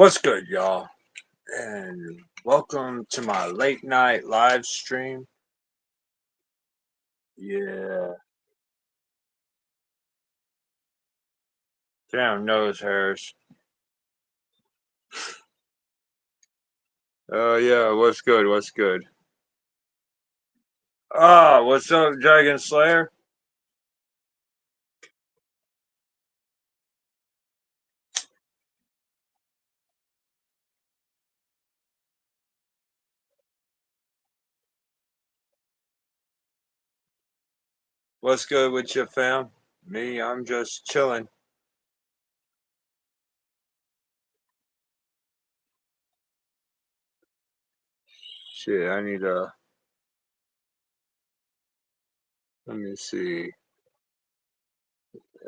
What's good, y'all? And welcome to my late night live stream. Yeah, damn nose hairs. Oh, yeah, what's good? What's good? What's up, Dragon Slayer? What's good with you, fam? Me, I'm just chilling. Shit, I need let me see.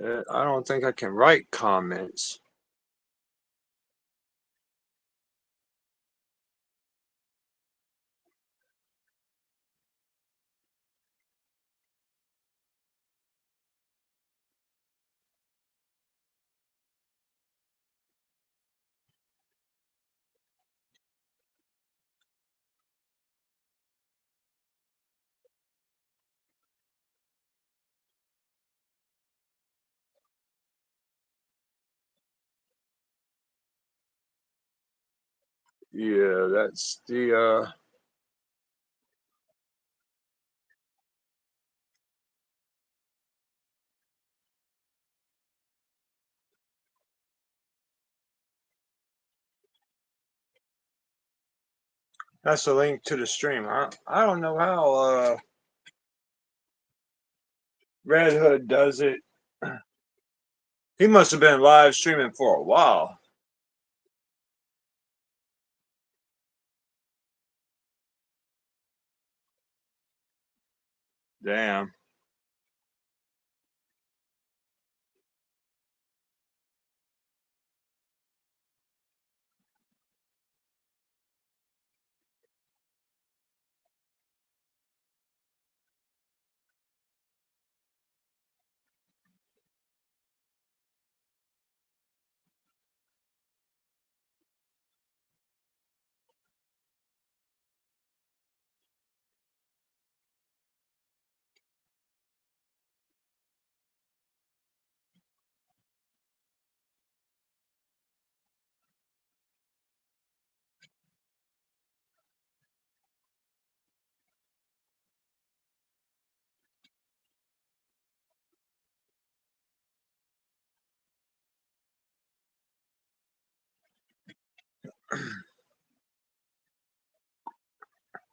I don't think I can write comments. Yeah, that's the link to the stream. I don't know how Red Hood does it. He must have been live streaming for a while. Damn.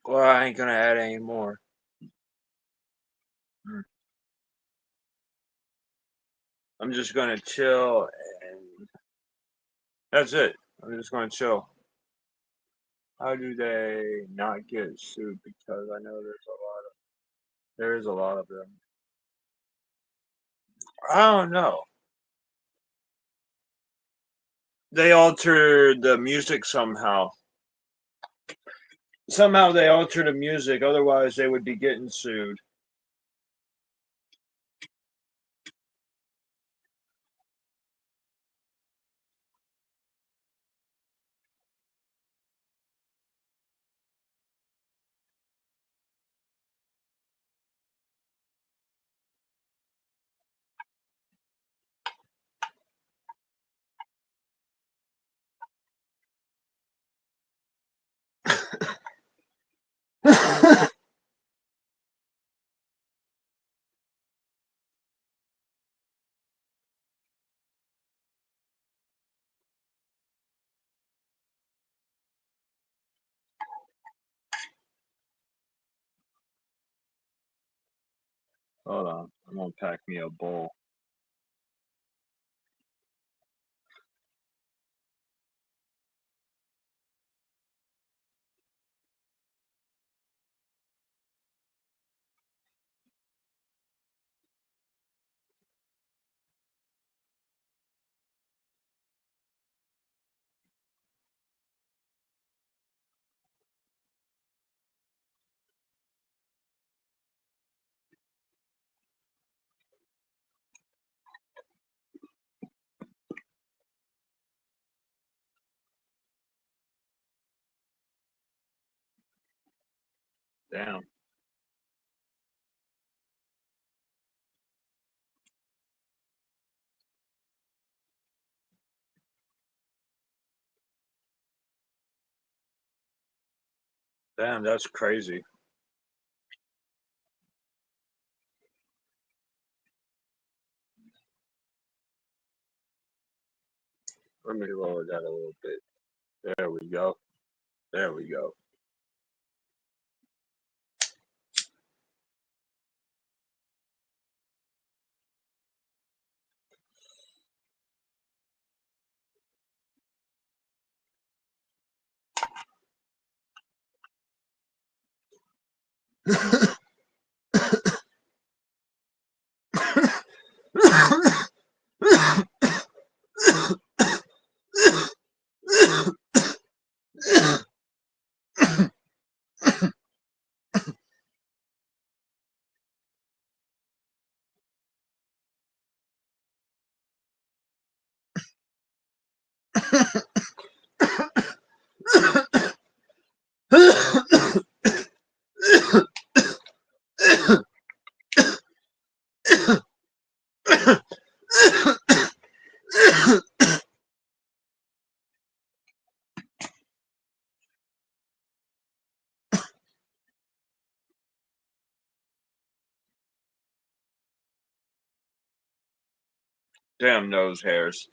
Well, I ain't gonna add any more. Mm. I'm just gonna chill, and that's it. I'm just gonna chill. How do they not get sued? Because I know there's a lot of them. I don't know. They altered the music somehow. Somehow they altered the music. Otherwise, they would be getting sued. Hold on. I'm gonna pack me a bowl. Damn. Damn, that's crazy. Let me lower that a little bit. There we go. There we go. Damn nose hairs.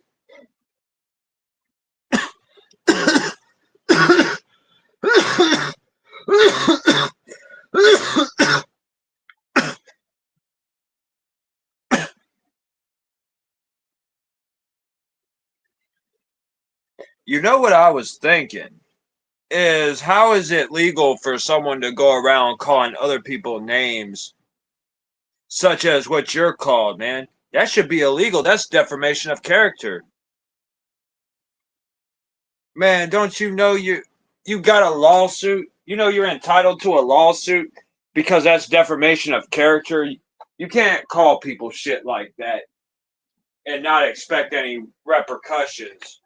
You know what I was thinking is how is it legal for someone to go around calling other people names such as what you're called, man? That should be illegal. That's defamation of character. Man, don't you know you got a lawsuit? You know you're entitled to a lawsuit because that's defamation of character. You can't call people shit like that and not expect any repercussions.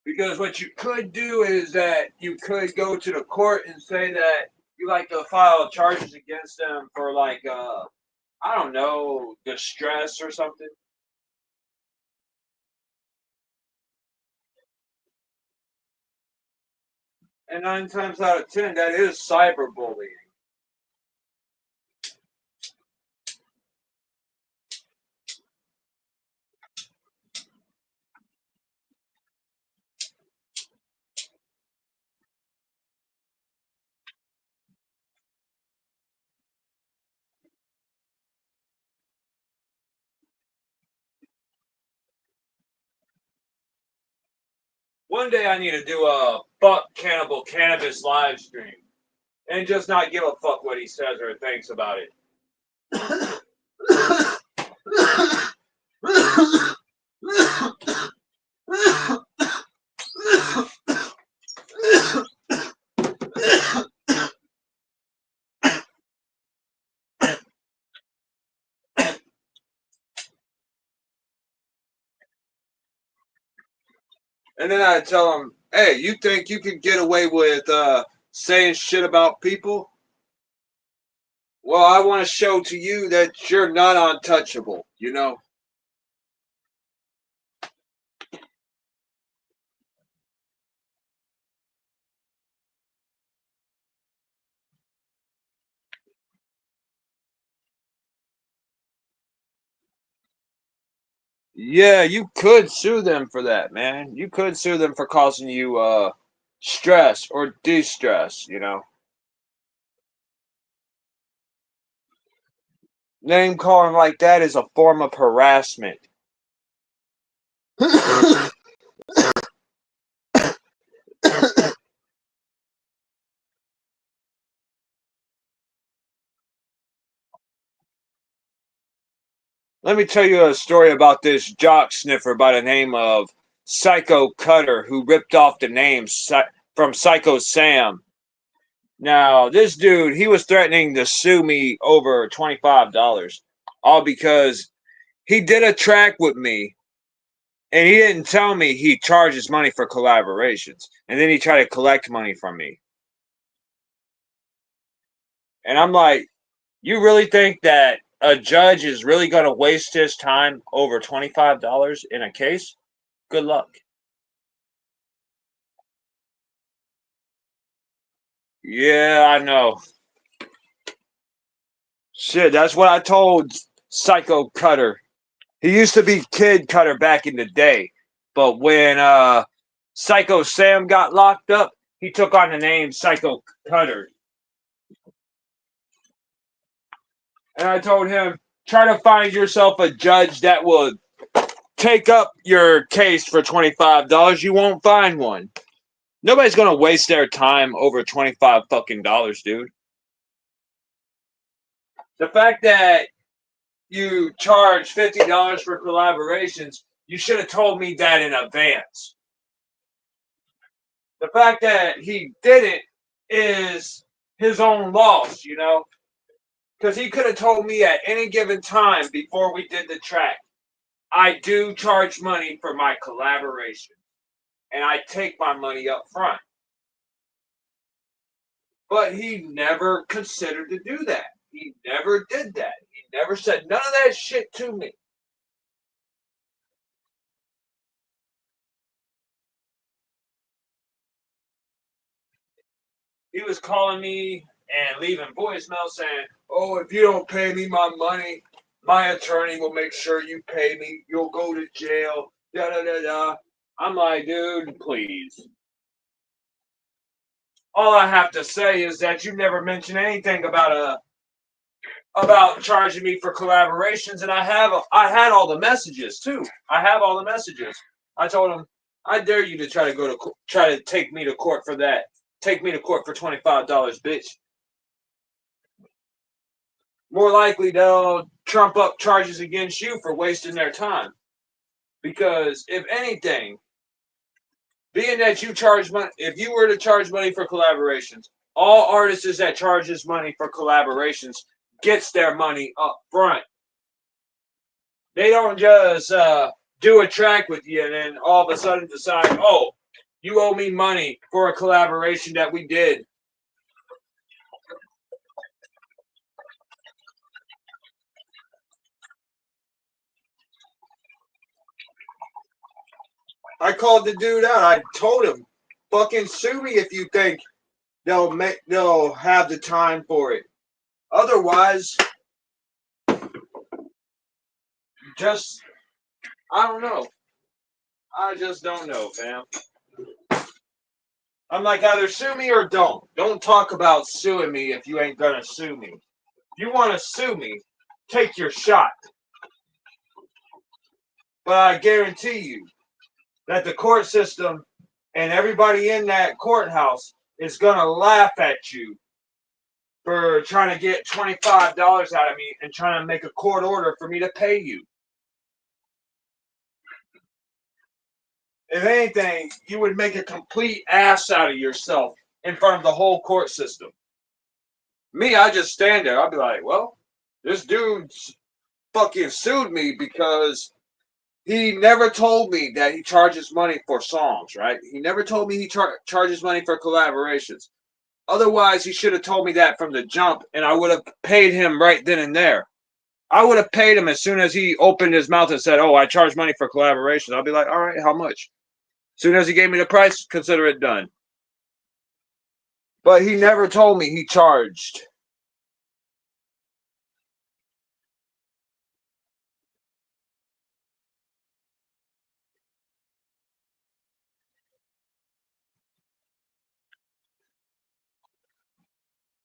Because what you could do is that you could go to the court and say that you like to file charges against them for like I don't know, distress or something. And 9 times out of 10, that is cyberbullying. One day I need to do a fuck cannibal cannabis live stream and just not give a fuck what he says or thinks about it. And then I tell him, hey, you think you can get away with saying shit about people? Well, I want to show to you that you're not untouchable, you know? Yeah, you could sue them for that, man. You could sue them for causing you stress or de-stress, you know? Name calling like that is a form of harassment. Let me tell you a story about this jock sniffer by the name of Psycho Cutter who ripped off the name from Psycho Sam. Now, this dude, he was threatening to sue me over $25, all because he did a track with me And he didn't tell me he charges money for collaborations. And then he tried to collect money from me. And I'm like, you really think that a judge is really going to waste his time over $25 in a case? Good luck. Yeah, I know. Shit, that's what I told Psycho Cutter. He used to be Kid Cutter back in the day. But when Psycho Sam got locked up, he took on the name Psycho Cutter. And I told him, try to find yourself a judge that will take up your case for $25. You won't find one. Nobody's gonna waste their time over 25 fucking dollars, dude. The fact that you charge $50 for collaborations, you should have told me that in advance. The fact that he didn't is his own loss, you know? Because he could have told me at any given time before we did the track, I do charge money for my collaboration. And I take my money up front. But he never considered to do that. He never did that. He never said none of that shit to me. He was calling me and leaving voicemail saying, oh, if you don't pay me my money, my attorney will make sure you pay me. You'll go to jail. Da da da da. I'm like, dude, please. All I have to say is that you never mentioned anything about charging me for collaborations, and I had all the messages too. I have all the messages. I told him, I dare you to try to take me to court for that. Take me to court for $25, bitch. More likely they'll trump up charges against you for wasting their time. Because if anything, being that you charge money, if you were to charge money for collaborations, all artists that charges money for collaborations gets their money up front. They don't just do a track with you and then all of a sudden decide, oh, you owe me money for a collaboration that we did. I called the dude out. I told him, fucking sue me if you think they'll have the time for it. Otherwise, just I don't know. I just don't know, fam. I'm like, either sue me or don't. Don't talk about suing me if you ain't gonna sue me. If you want to sue me, take your shot. But I guarantee you that the court system and everybody in that courthouse is gonna laugh at you for trying to get $25 out of me and trying to make a court order for me to pay you. If anything, you would make a complete ass out of yourself in front of the whole court system. Me, I just stand there. I'll be like, well, this dude fucking sued me because he never told me that he charges money for songs, right? He never told me he charges money for collaborations. Otherwise, he should have told me that from the jump, and I would have paid him right then and there. I would have paid him as soon as he opened his mouth and said, oh, I charge money for collaborations. I'll be like, all right, how much? As soon as he gave me the price, consider it done. But he never told me he charged.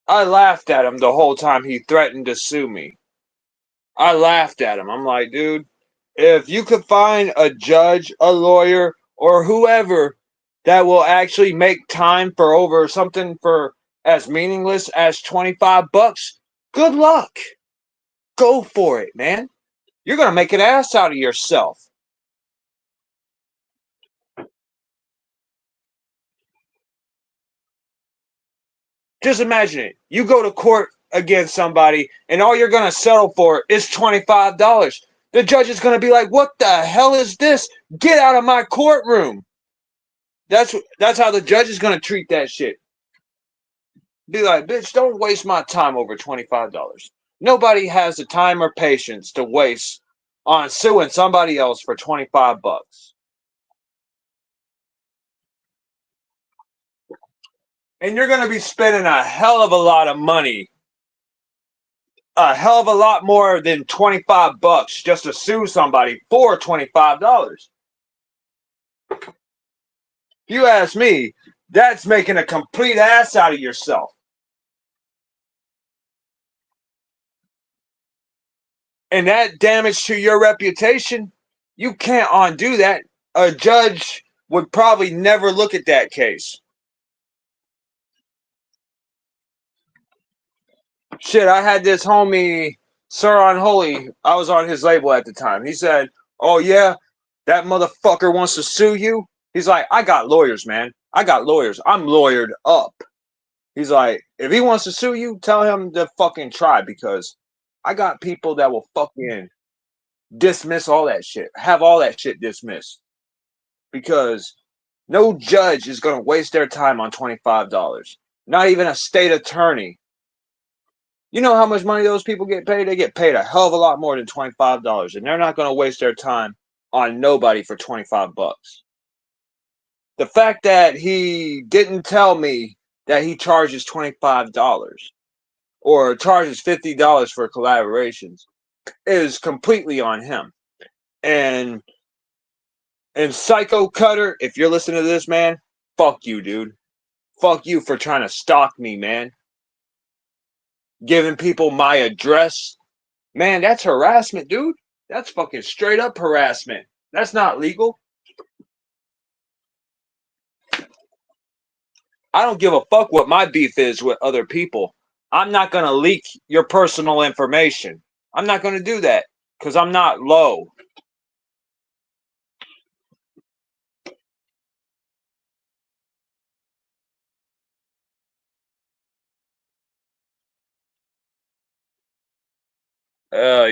I laughed at him the whole time he threatened to sue me. I laughed at him. I'm like, dude, if you could find a judge, a lawyer, or whoever that will actually make time for over something for as meaningless as $25, good luck. Go for it, man. You're going to make an ass out of yourself. Just imagine it. You go to court against somebody and all you're going to settle for is $25. The judge is going to be like, what the hell is this? Get out of my courtroom. That's how the judge is gonna treat that shit. Be like, bitch, don't waste my time over $25. Nobody has the time or patience to waste on suing somebody else for 25 bucks. And you're gonna be spending a hell of a lot of money, a hell of a lot more than 25 bucks just to sue somebody for $25. If you ask me, that's making a complete ass out of yourself. And that damage to your reputation, you can't undo that. A judge would probably never look at that case. Shit, I had this homie, Sir Unholy, I was on his label at the time. He said, "Oh yeah, that motherfucker wants to sue you." He's like, "I got lawyers, man. I got lawyers. I'm lawyered up." He's like, "If he wants to sue you, tell him to fucking try because I got people that will fucking dismiss all that shit. Have all that shit dismissed. Because no judge is going to waste their time on $25. Not even a state attorney. You know how much money those people get paid? They get paid a hell of a lot more than $25, and they're not going to waste their time on nobody for 25 bucks. The fact that he didn't tell me that he charges $25 or charges $50 for collaborations is completely on him. And Psycho Cutter, if you're listening to this, man, fuck you, dude. Fuck you for trying to stalk me, man. Giving people my address. Man, that's harassment, dude. That's fucking straight up harassment. That's not legal. I don't give a fuck what my beef is with other people. I'm not going to leak your personal information. I'm not going to do that because I'm not low.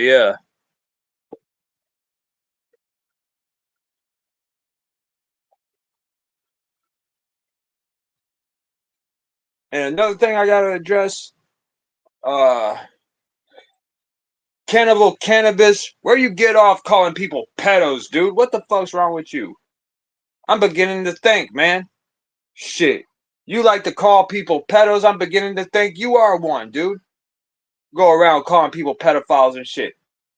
Yeah. And another thing I got to address, uh, Cannibal Cannabis, where you get off calling people pedos, dude? What the fuck's wrong with you? I'm beginning to think, man. Shit. You like to call people pedos? I'm beginning to think you are one, dude. Go around calling people pedophiles and shit.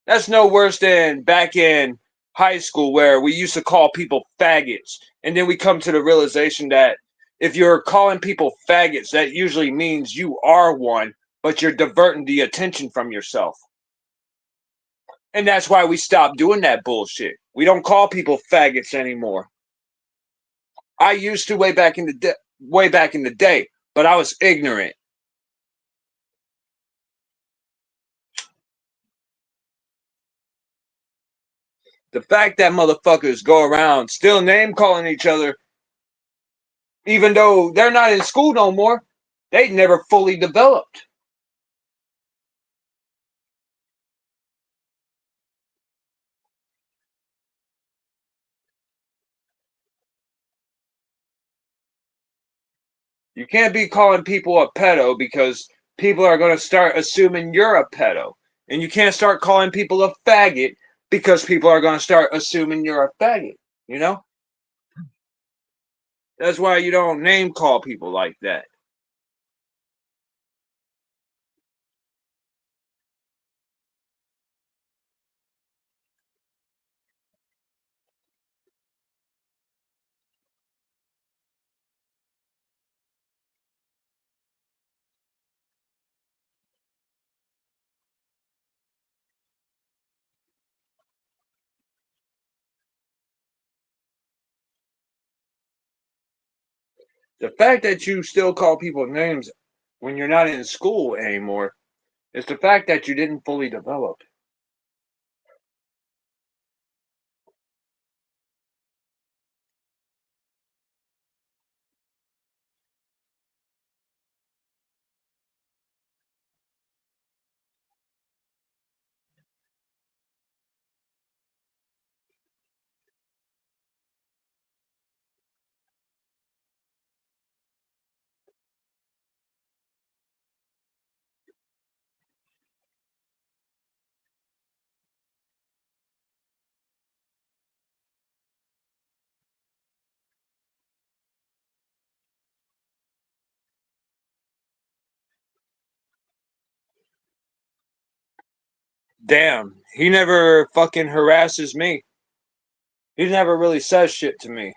That's no worse than back in high school where we used to call people faggots. And then we come to the realization that if you're calling people faggots, that usually means you are one, but you're diverting the attention from yourself. And that's why we stopped doing that bullshit. We don't call people faggots anymore. I used to way back in the day, but I was ignorant. The fact that motherfuckers go around still name calling each other, even though they're not in school no more, they never fully developed. You can't be calling people a pedo because people are going to start assuming you're a pedo. And you can't start calling people a faggot because people are going to start assuming you're a faggot. You know? That's why you don't name call people like that. The fact that you still call people names when you're not in school anymore is the fact that you didn't fully develop. Damn, he never fucking harasses me. He never really says shit to me.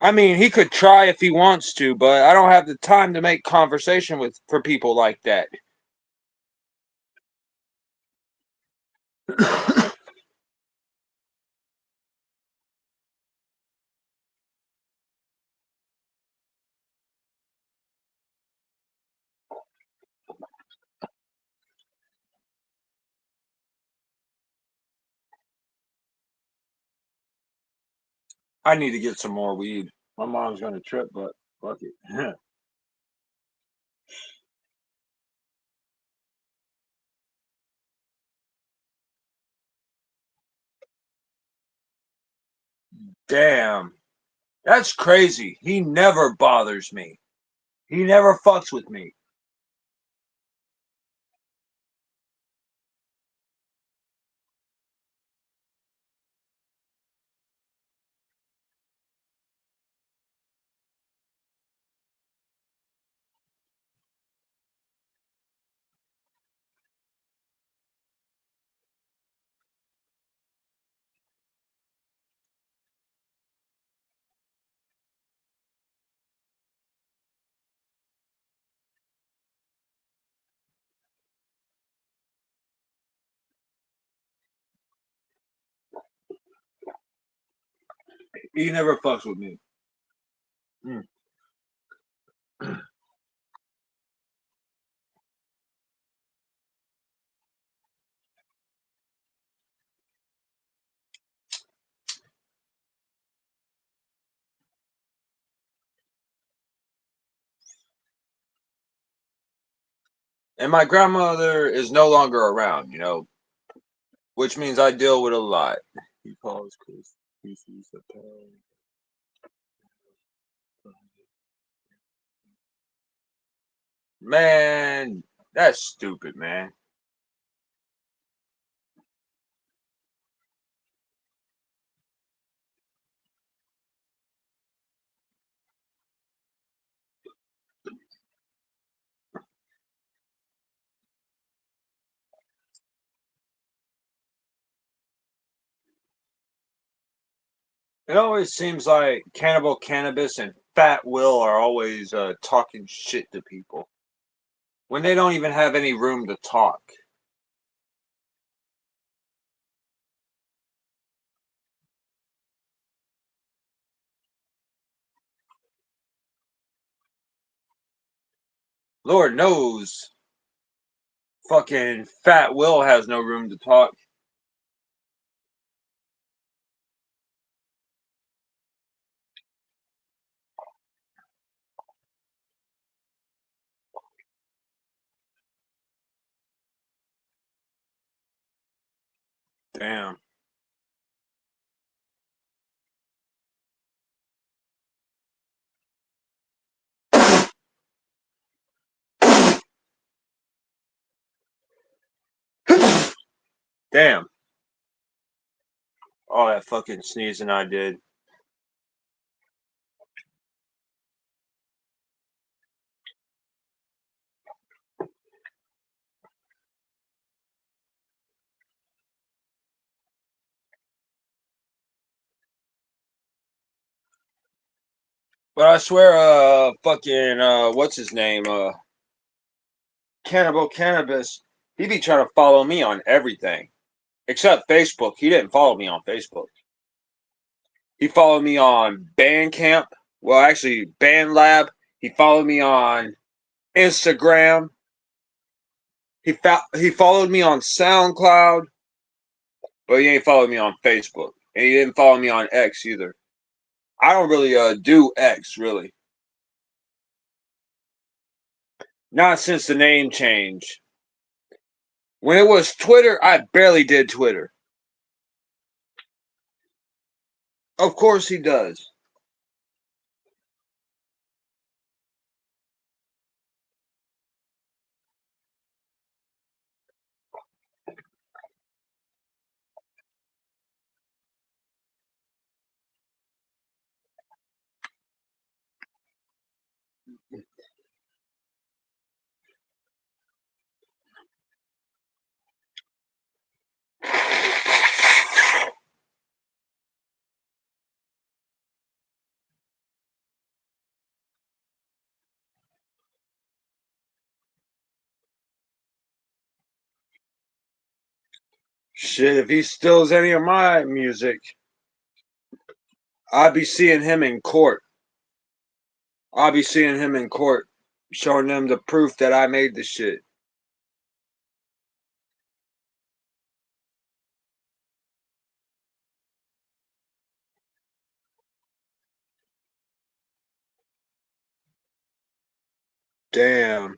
I mean, he could try if he wants to, but I don't have the time to make conversation with for people like that. I need to get some more weed. My mom's gonna trip, but fuck it. Damn, that's crazy. He never bothers me. He never fucks with me. He never fucks with me. Mm. And my grandmother is no longer around, which means I deal with a lot. He calls Chris pieces of pound. Man, that's stupid, man. It always seems like Cannibal Cannabis and Fat Will are always talking shit to people when they don't even have any room to talk. Lord knows, fucking Fat Will has no room to talk. Damn. Damn. All that fucking sneezing I did. But I swear, fucking, what's his name? Cannibal Cannabis. He be trying to follow me on everything except Facebook. He didn't follow me on Facebook. He followed me on Bandcamp. Well, actually, BandLab. He followed me on Instagram. He followed me on SoundCloud, but he ain't followed me on Facebook, and he didn't follow me on X either. I don't really do X really. Not since the name change. When it was Twitter, I barely did Twitter. Of course he does. Shit, if he steals any of my music, I'll be seeing him in court. I'll be seeing him in court, showing them the proof that I made the shit. Damn.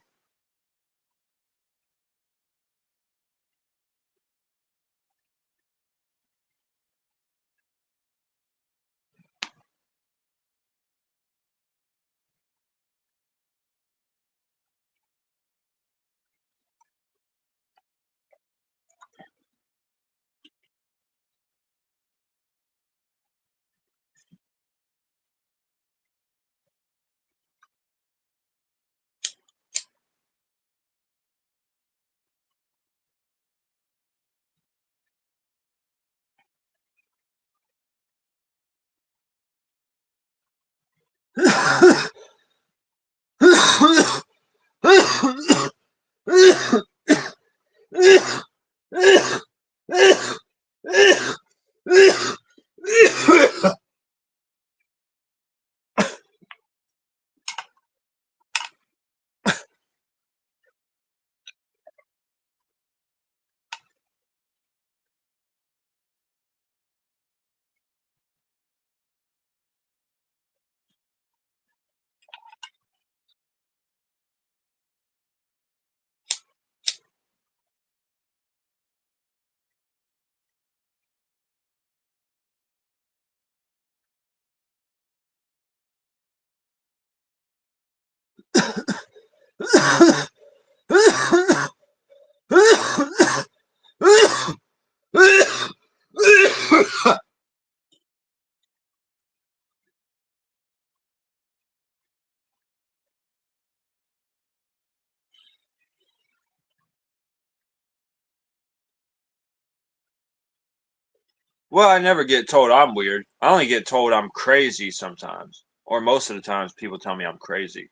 Well, I never get told I'm weird. I only get told I'm crazy sometimes. Or most of the times people tell me I'm crazy.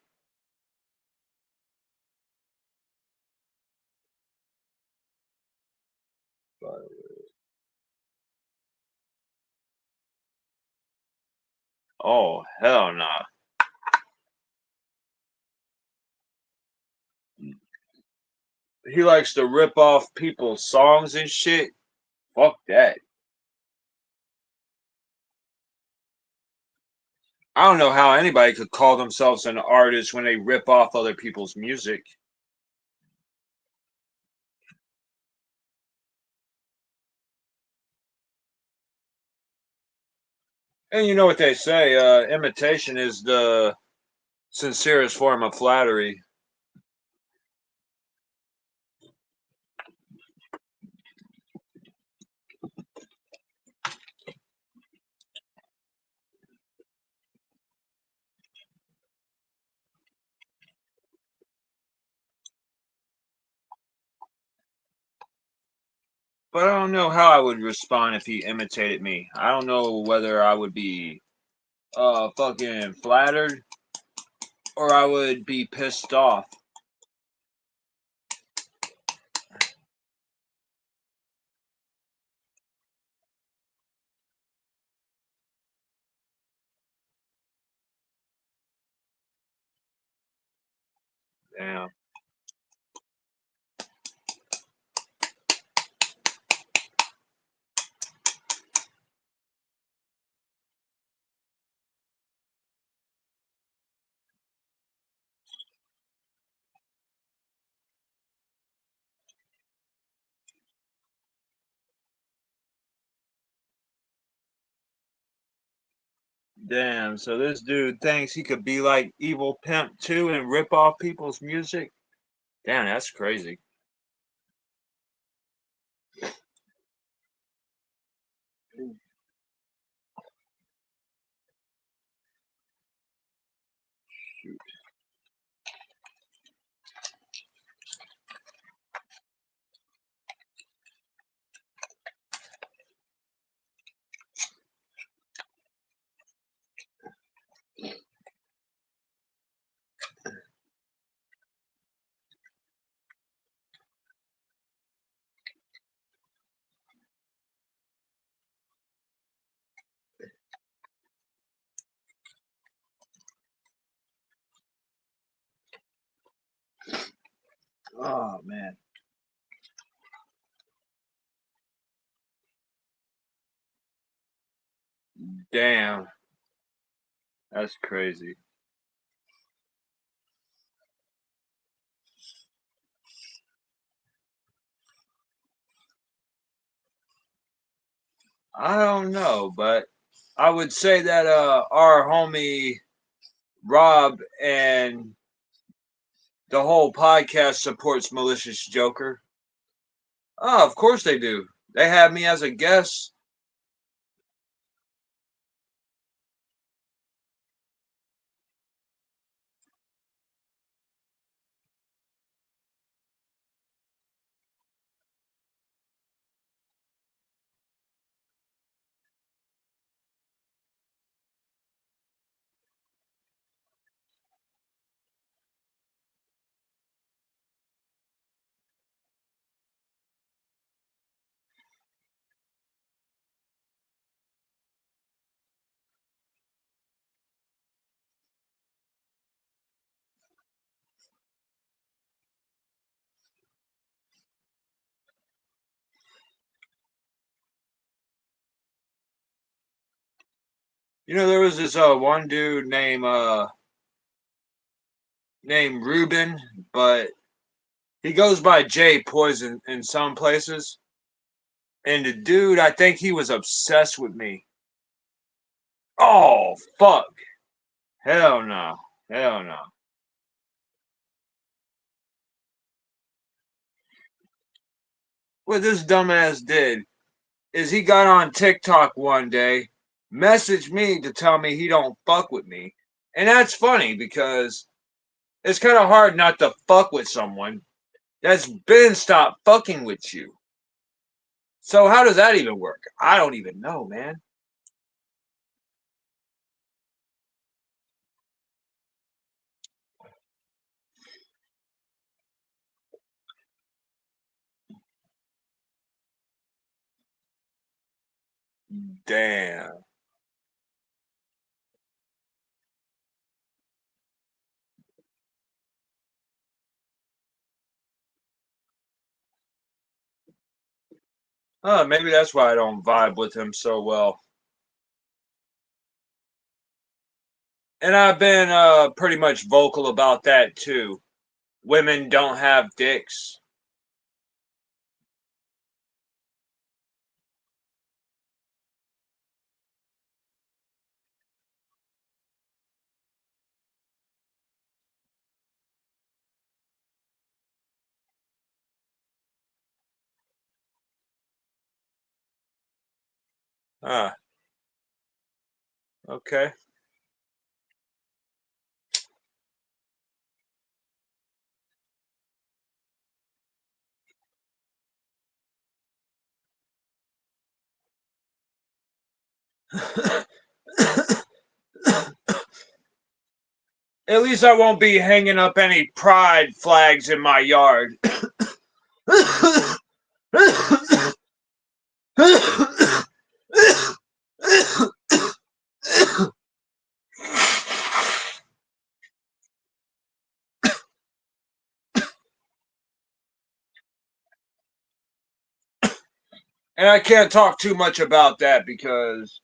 But, oh, hell nah. He likes to rip off people's songs and shit. Fuck that. I don't know how anybody could call themselves an artist when they rip off other people's music. And you know what they say, imitation is the sincerest form of flattery. But I don't know how I would respond if he imitated me. I don't know whether I would be fucking flattered or I would be pissed off. Damn. Damn, so this dude thinks he could be like Evil Pimp too and rip off people's music? Damn, that's crazy. Oh man. Damn. That's crazy. I don't know, but I would say that our homie Rob and the whole podcast supports Malicious Joker. Oh, of course they do. They have me as a guest. You know, there was this one dude named Ruben, but he goes by Jay Poison in some places. And the dude, I think he was obsessed with me. Oh fuck! Hell no! Hell no! What this dumbass did is he got on TikTok one day, messaged me to tell me he don't fuck with me, and that's funny because it's kind of hard not to fuck with someone that's been stopped fucking with you. So how does that even work? I don't even know, man. Damn. Maybe that's why I don't vibe with him so well. And I've been pretty much vocal about that too. Women don't have dicks. Ah, okay. At least I won't be hanging up any pride flags in my yard. And I can't talk too much about that because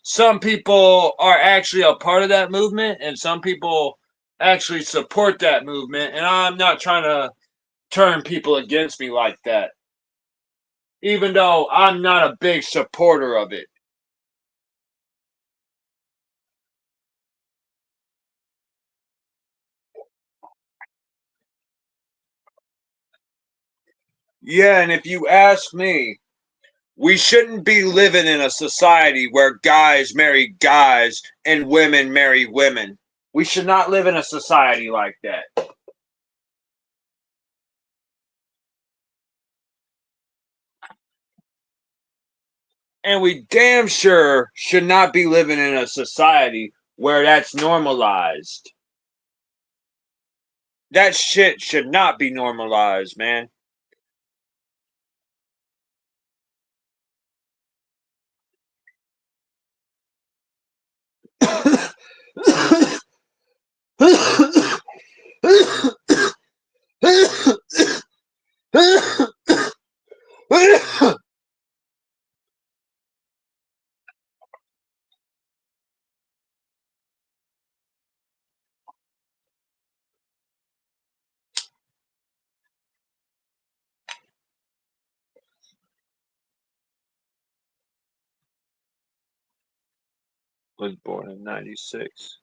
some people are actually a part of that movement and some people actually support that movement. And I'm not trying to turn people against me like that, even though I'm not a big supporter of it. Yeah, and if you ask me, we shouldn't be living in a society where guys marry guys and women marry women. We should not live in a society like that. And we damn sure should not be living in a society where that's normalized. That shit should not be normalized, man. was born in 96.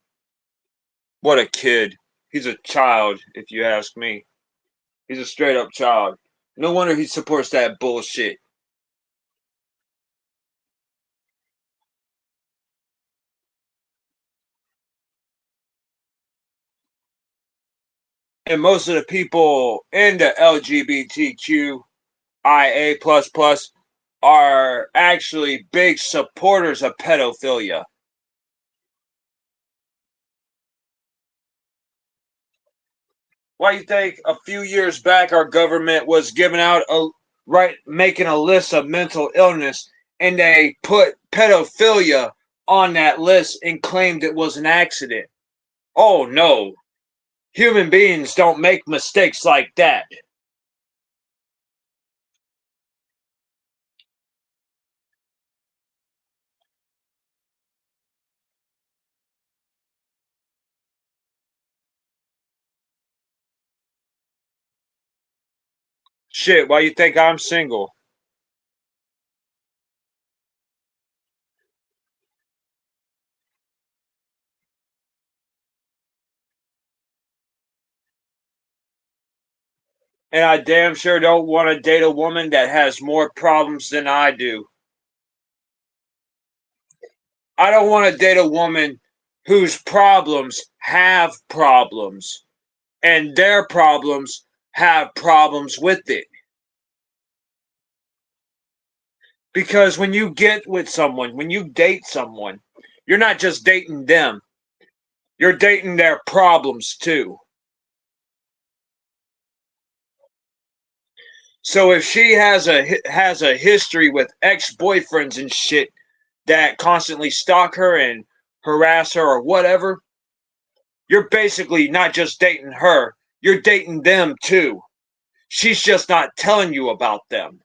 What a kid. He's a child, if you ask me. He's a straight up child. No wonder he supports that bullshit. And most of the people in the LGBTQIA are actually big supporters of pedophilia. Why you think a few years back our government was giving out making a list of mental illness, and they put pedophilia on that list and claimed it was an accident? Oh no, human beings don't make mistakes like that. Shit, why you think I'm single? And I damn sure don't want to date a woman that has more problems than I do. I don't want to date a woman whose problems have problems and their problems have problems with it. Because when you get with someone, when you date someone, you're not just dating them, you're dating their problems too. So if she has a history with ex-boyfriends and shit that constantly stalk her and harass her or whatever, you're basically not just dating her, you're dating them too. She's just not telling you about them.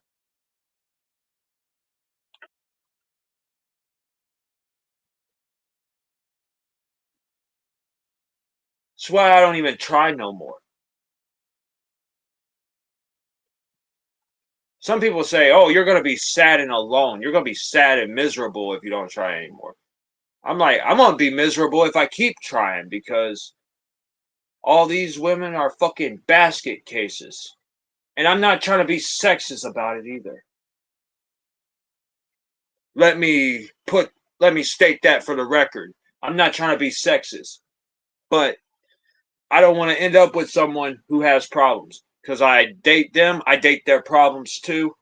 That's why I don't even try no more. Some people say, oh, you're going to be sad and alone. You're going to be sad and miserable if you don't try anymore. I'm like, I'm going to be miserable if I keep trying because all these women are fucking basket cases. And I'm not trying to be sexist about it either. Let me put let me state that for the record. I'm not trying to be sexist, but I don't want to end up with someone who has problems because I date them, I date their problems too.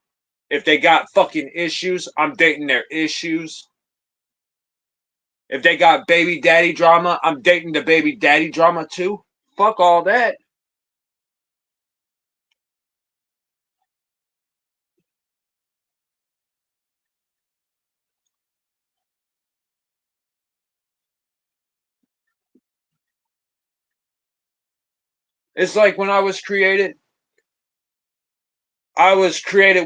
If they got fucking issues, I'm dating their issues. If they got baby daddy drama, I'm dating the baby daddy drama too. Fuck all that. It's like when I was created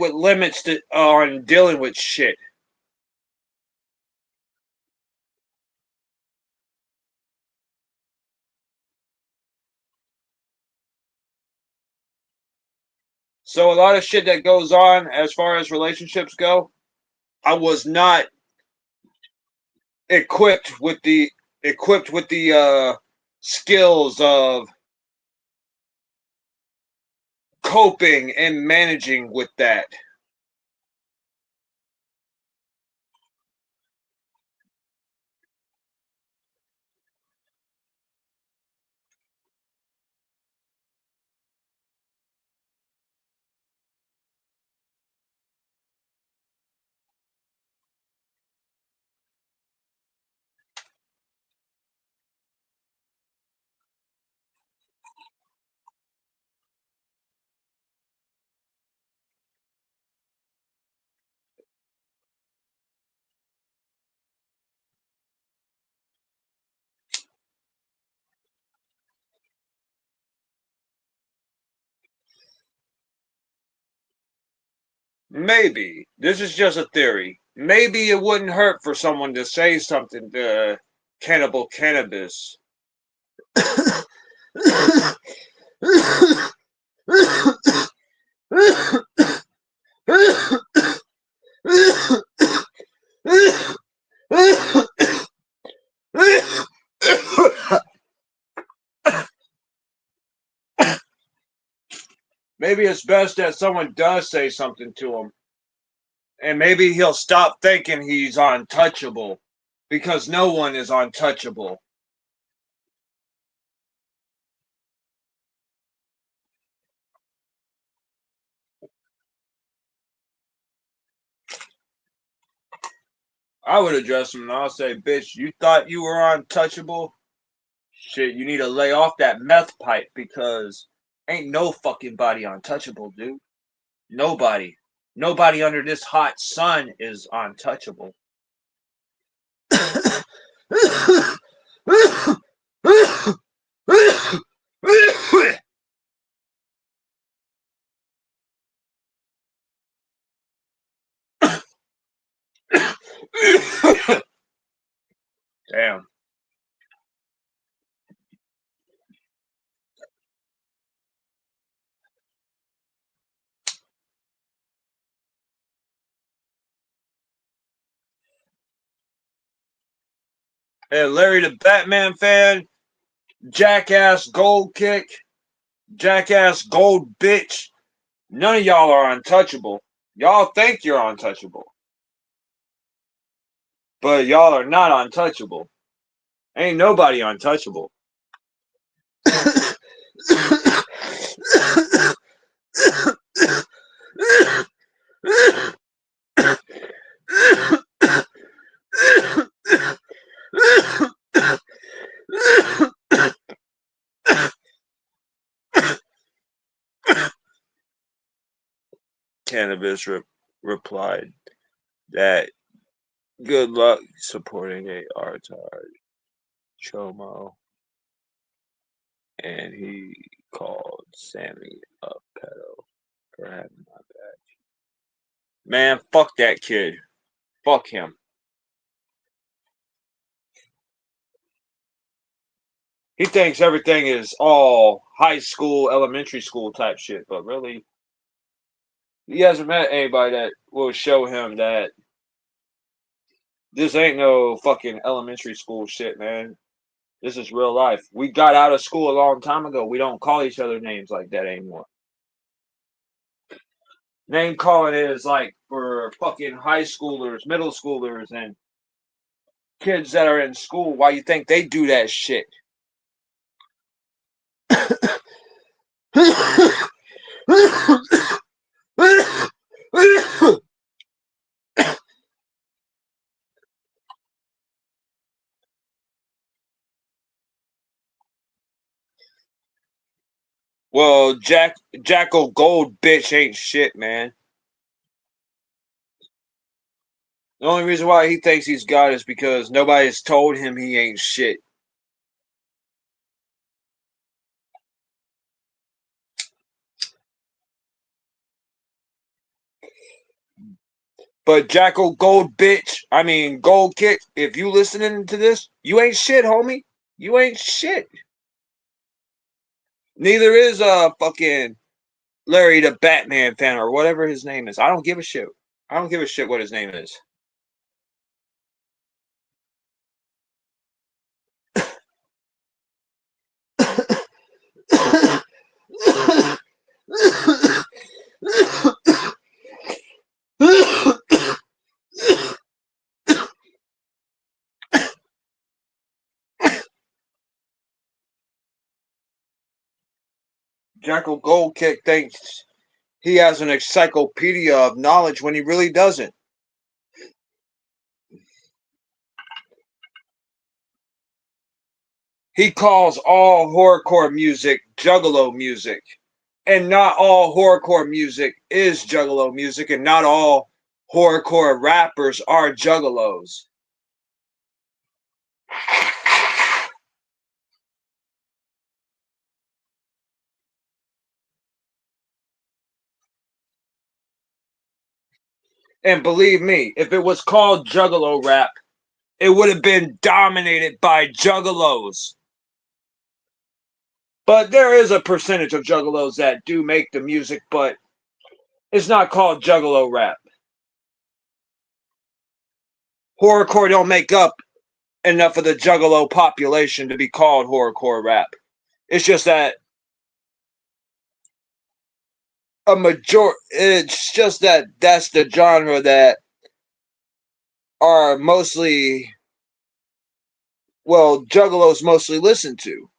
with limits on dealing with shit. So a lot of shit that goes on as far as relationships go, I was not equipped with the skills of coping and managing with that. Maybe this is just a theory. Maybe it wouldn't hurt for someone to say something to Cannibal Cannabis. Maybe it's best that someone does say something to him. And maybe he'll stop thinking he's untouchable. Because no one is untouchable. I would address him and I'll say, bitch, you thought you were untouchable? Shit, you need to lay off that meth pipe because ain't no fucking body untouchable, dude. Nobody. Nobody under this hot sun is untouchable. Damn. Hey, Larry the Batman fan, jackass gold kick, jackass gold bitch. None of y'all are untouchable. Y'all think you're untouchable. But y'all are not untouchable. Ain't nobody untouchable. Cannabis replied that good luck supporting a artard chomo, and he called Sammy a pedo for having my badge. Man, fuck that kid. Fuck him. He thinks everything is all high school, elementary school type shit, but really, he hasn't met anybody that will show him that this ain't no fucking elementary school shit, man. This is real life. We got out of school a long time ago. We don't call each other names like that anymore. Name calling is like for fucking high schoolers, middle schoolers, and kids that are in school. Why you think they do that shit? Well, Jackal Gold bitch ain't shit, man. The only reason why he thinks he's God is because nobody's told him he ain't shit. But Jackal Gold bitch, I mean Gold Kick, if you listening to this, you ain't shit, homie. You ain't shit. Neither is fucking Larry the Batman fan or whatever his name is. I don't give a shit. I don't give a shit what his name is. Jackal Gold Kick thinks he has an encyclopedia of knowledge when he really doesn't. He calls all horrorcore music juggalo music. And not all horrorcore music is juggalo music, and not all horrorcore rappers are juggalos. And believe me, if it was called juggalo rap, it would have been dominated by juggalos. But there is a percentage of juggalos that do make the music, but it's not called juggalo rap. Horrorcore don't make up enough of the juggalo population to be called horrorcore rap. It's just that a major. It's just that that's the genre that are mostly, well, juggalos mostly listen to.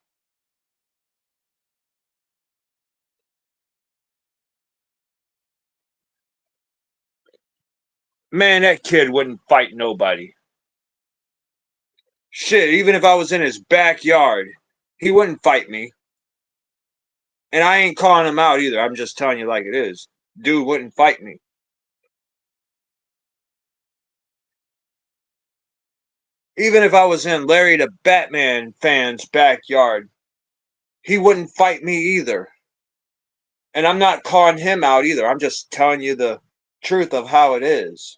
Man, that kid wouldn't fight nobody. Shit, even if I was in his backyard, he wouldn't fight me. And I ain't calling him out either. I'm just telling you like it is. Dude wouldn't fight me. Even if I was in Larry the Batman fan's backyard, he wouldn't fight me either. And I'm not calling him out either. I'm just telling you the truth of how it is.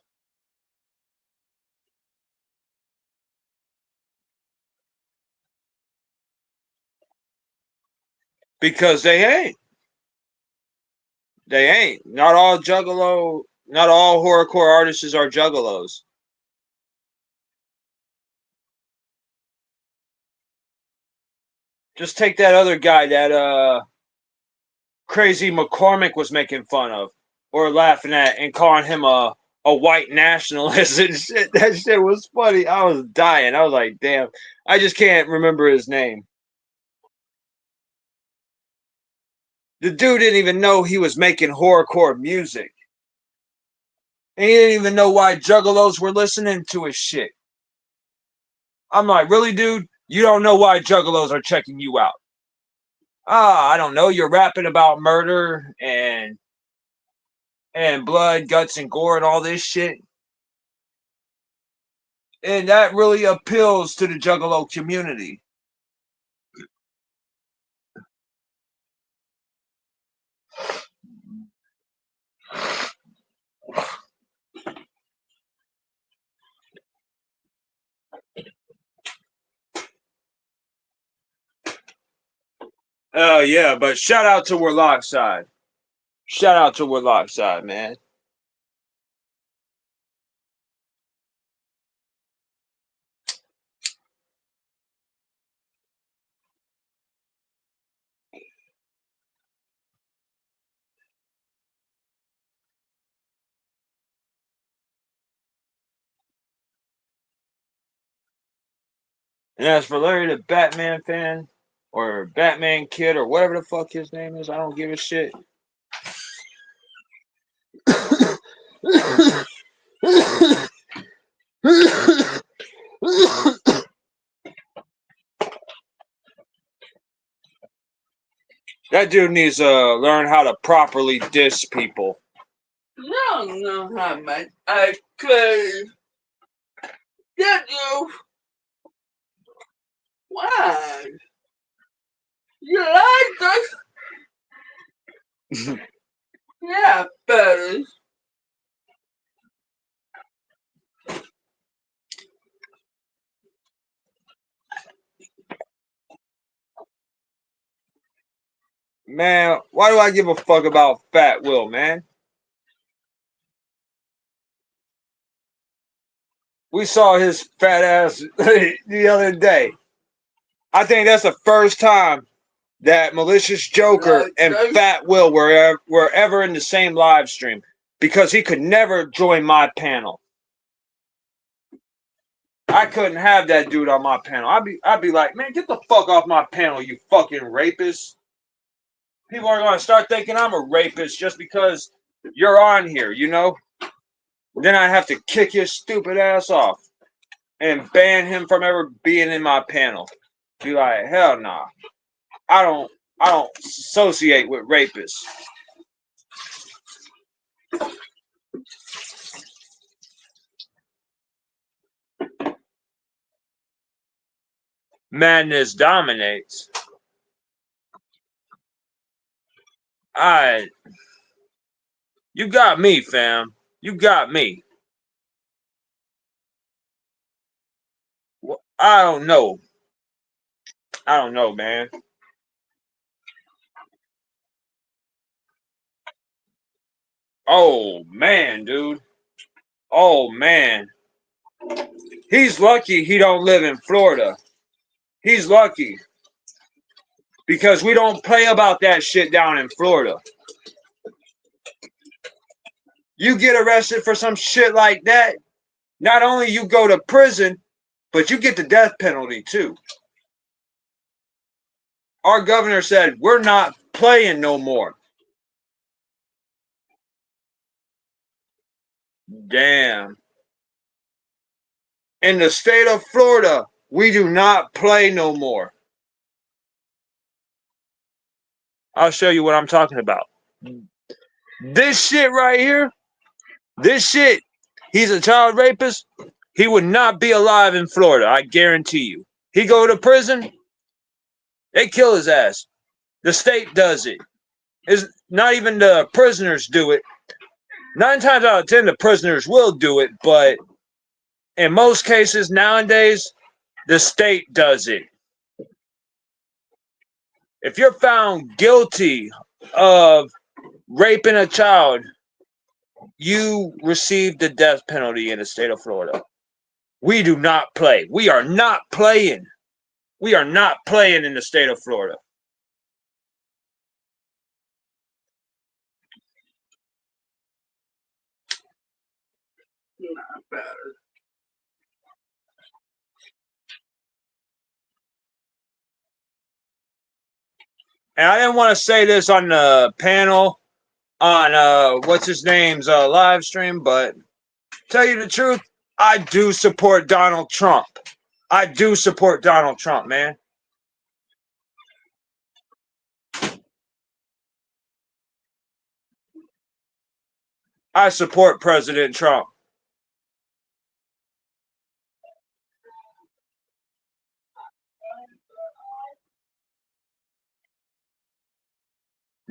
Because they ain't. They ain't. Not all juggalo, not all horrorcore artists are juggalos. Just take that other guy that Crazy McCormick was making fun of or laughing at and calling him a white nationalist and shit. That shit was funny. I was dying. I was like, damn. I just can't remember his name. The dude didn't even know he was making horrorcore music. And he didn't even know why juggalos were listening to his shit. I'm like, really, dude? You don't know why juggalos are checking you out? I don't know. You're rapping about murder and blood, guts, and gore and all this shit. And that really appeals to the juggalo community. Oh yeah, but shout out to Warlockside. Shout out to Warlockside, man. And as for Larry the Batman fan, or Batman kid, or whatever the fuck his name is, I don't give a shit. That dude needs to learn how to properly diss people. I don't know how much I could get you. Why? You like us? Yeah, buddy. Man, why do I give a fuck about Fat Will, man? We saw his fat ass the other day. I think that's the first time that Malicious Joker and Fat Will were ever in the same live stream because he could never join my panel. I couldn't have that dude on my panel. I'd be like, man, get the fuck off my panel, you fucking rapist. People are gonna start thinking I'm a rapist just because you're on here, you know? Then I have to kick his stupid ass off and ban him from ever being in my panel. Be like, hell nah. I don't associate with rapists. Madness dominates. You got me, fam. You got me. I don't know. I don't know, man. Oh man, dude. Oh man. He's lucky he don't live in Florida. He's lucky. Because we don't play about that shit down in Florida. You get arrested for some shit like that, not only you go to prison, but you get the death penalty too. Our governor said, we're not playing no more. Damn. In the state of Florida, we do not play no more. I'll show you what I'm talking about. This shit right here, this shit, he's a child rapist. He would not be alive in Florida, I guarantee you. He go to prison, they kill his ass. The state does it. It's not even the prisoners do it. 9 times out of 10, the prisoners will do it, but in most cases nowadays, the state does it. If you're found guilty of raping a child, you receive the death penalty in the state of Florida. We do not play. We are not playing. We are not playing in the state of Florida. Not better. And I didn't want to say this on the panel on what's his name's live stream, but tell you the truth, I do support Donald Trump. I do support Donald Trump, man. I support President Trump.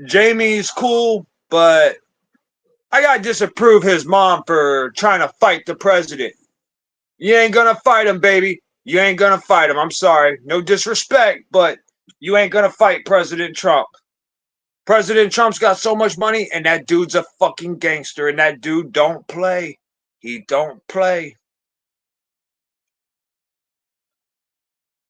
Jamie's cool, but I gotta disapprove his mom for trying to fight the president. You ain't gonna fight him, baby. You ain't gonna fight him. I'm sorry. No disrespect, but you ain't gonna fight President Trump. President Trump's got so much money, and that dude's a fucking gangster, and that dude don't play. He don't play.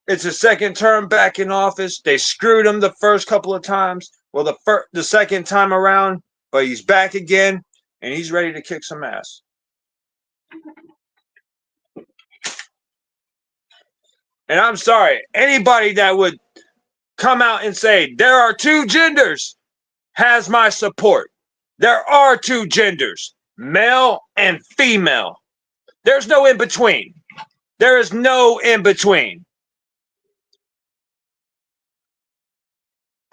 It's his second term back in office. They screwed him the first couple of times. Well, the second time around, but he's back again, and he's ready to kick some ass. And I'm sorry, anybody that would come out and say there are 2 genders has my support. There are 2 genders, male and female. There's no in between. There is no in between.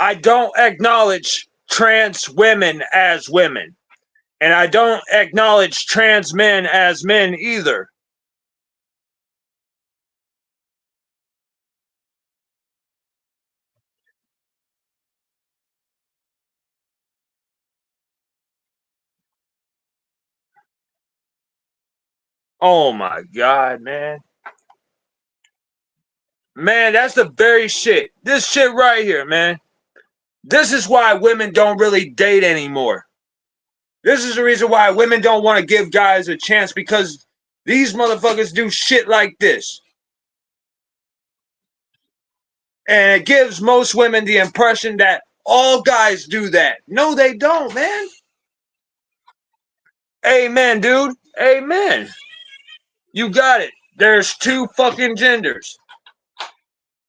I don't acknowledge trans women as women. And I don't acknowledge trans men as men either. Oh my God, man. Man, that's the very shit. This shit right here, man. This is why women don't really date anymore. This is the reason why women don't want to give guys a chance, because these motherfuckers do shit like this. And it gives most women the impression that all guys do that. No, they don't, man. Amen, dude. Amen. You got it. There's 2 fucking genders.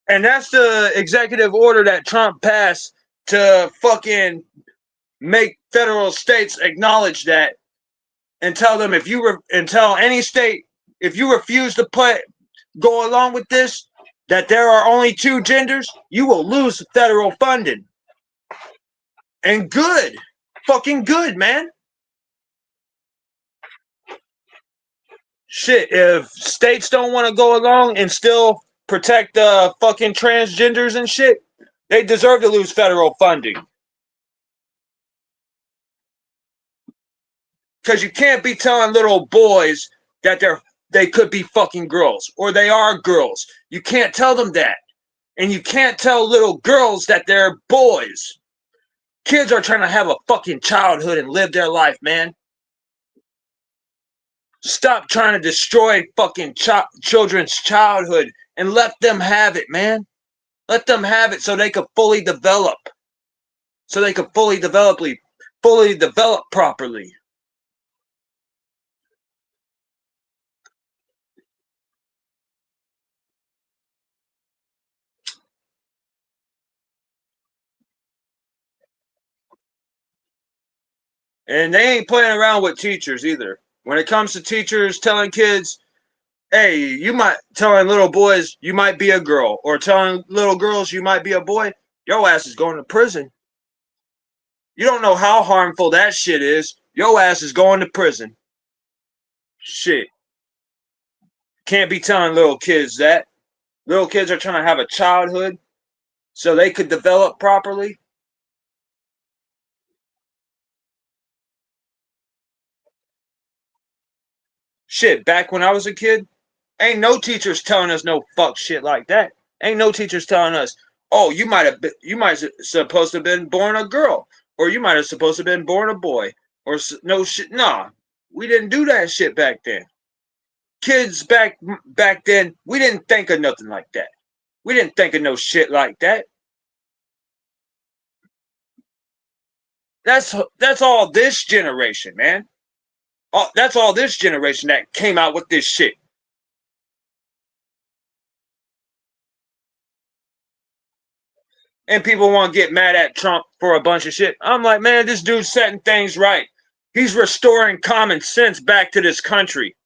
And that's the executive order that Trump passed to fucking make federal states acknowledge that, and tell them and tell any state, if you refuse to go along with this, that there are only 2 genders, you will lose federal funding. And good. Fucking good, man. Shit, if states don't want to go along and still protect the fucking transgenders and shit, they deserve to lose federal funding. Because you can't be telling little boys that they could be fucking girls, or they are girls. You can't tell them that. And you can't tell little girls that they're boys. Kids are trying to have a fucking childhood and live their life, man. Stop trying to destroy fucking children's childhood and let them have it, man. Let them have it so they can fully develop. So they can fully develop properly. And they ain't playing around with teachers either. When it comes to teachers telling kids, hey, you might, telling little boys you might be a girl, or telling little girls you might be a boy, your ass is going to prison. You don't know how harmful that shit is. Your ass is going to prison. Shit. Can't be telling little kids that. Little kids are trying to have a childhood so they could develop properly. Shit, back when I was a kid, ain't no teachers telling us no fuck shit like that. Ain't no teachers telling us, oh, you might have supposed to have been born a girl, or you might have supposed to have been born a boy, or no shit. Nah, we didn't do that shit back then. Kids back then, we didn't think of nothing like that. We didn't think of no shit like that. That's all this generation, man. That's all this generation that came out with this shit. And people want to get mad at Trump for a bunch of shit. I'm like, man, this dude's setting things right. He's restoring common sense back to this country.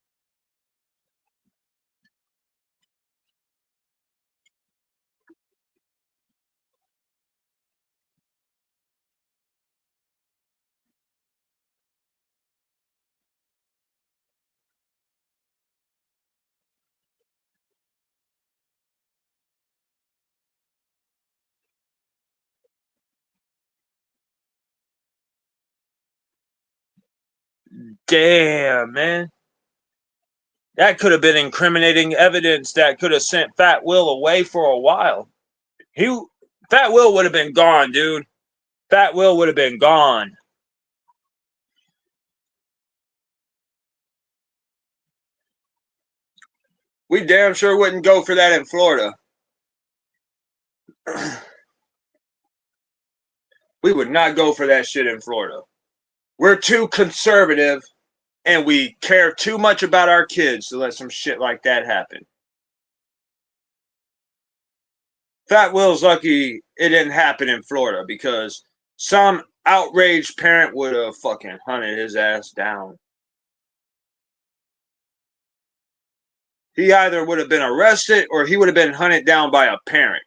Damn, man. That could have been incriminating evidence that could have sent Fat Will away for a while. He Fat Will would have been gone, dude. Fat Will would have been gone. We damn sure wouldn't go for that in Florida. We would not go for that shit in Florida. We're too conservative and we care too much about our kids to let some shit like that happen. Fat Will's lucky it didn't happen in Florida because some outraged parent would have fucking hunted his ass down. He either would have been arrested or he would have been hunted down by a parent.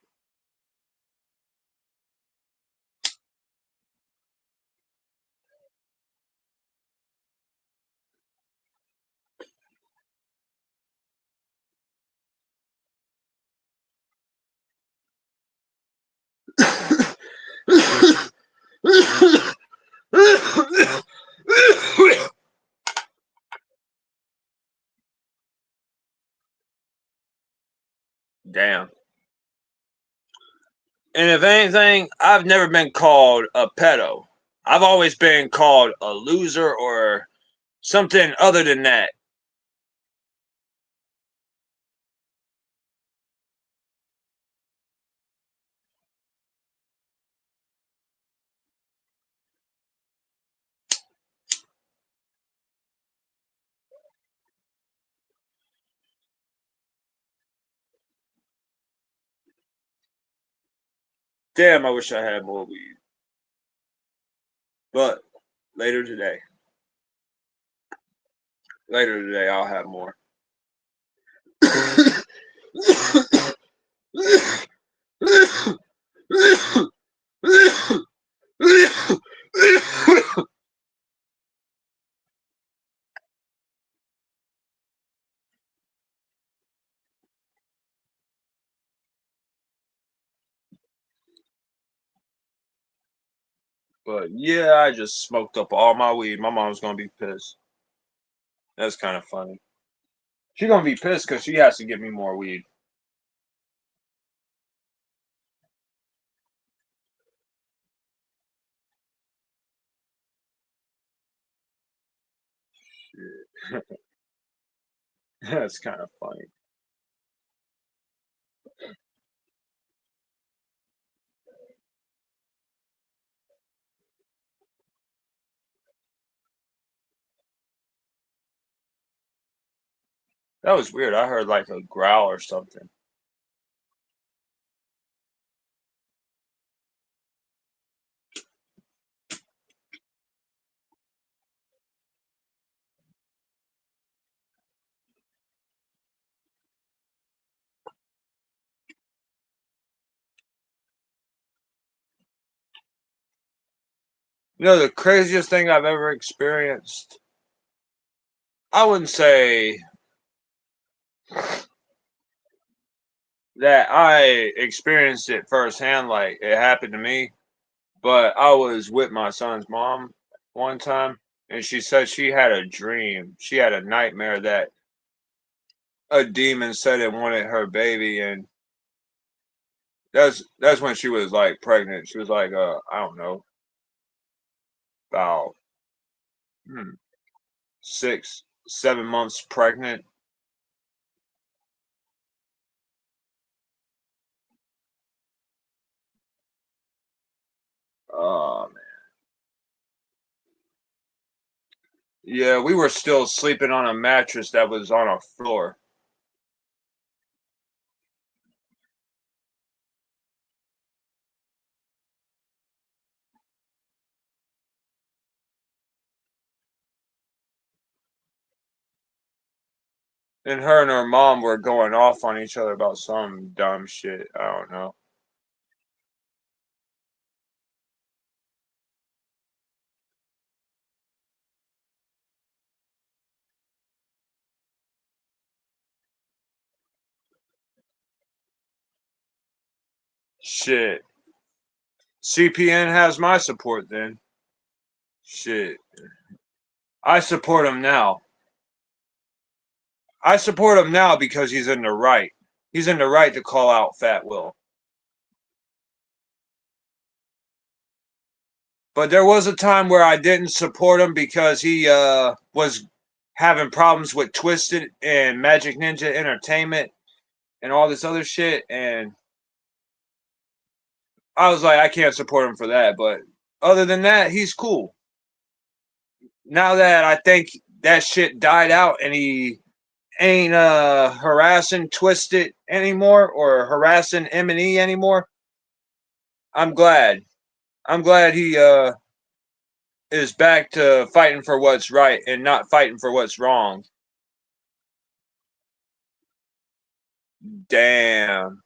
Damn. And if anything, I've never been called a pedo. I've always been called a loser or something other than that. Damn, I wish I had more weed. But later today. Later today, I'll have more. But yeah, I just smoked up all my weed. My mom's gonna be pissed. That's kind of funny. She's gonna be pissed because she has to give me more weed. That's kind of funny. That was weird. I heard like a growl or something. You know, the craziest thing I've ever experienced, I wouldn't say that I experienced it firsthand, like it happened to me, but I was with my son's mom one time, and she said she had a dream. She had a nightmare that a demon said it wanted her baby, and that's when she was like pregnant. She was like, I don't know, about hmm, 6, 7 months pregnant. Oh man. Yeah, we were still sleeping on a mattress that was on a floor. And her and her mom were going off on each other about some dumb shit. I don't know. Shit. CPN has my support then. Shit. I support him now. I support him now because he's in the right. He's in the right to call out Fat Will. But there was a time where I didn't support him because he was having problems with Twisted and Magic Ninja Entertainment and all this other shit. And I was like, I can't support him for that. But other than that, he's cool. Now that I think that shit died out and he ain't harassing Twisted anymore or harassing M&E anymore, I'm glad. I'm glad he is back to fighting for what's right and not fighting for what's wrong. Damn.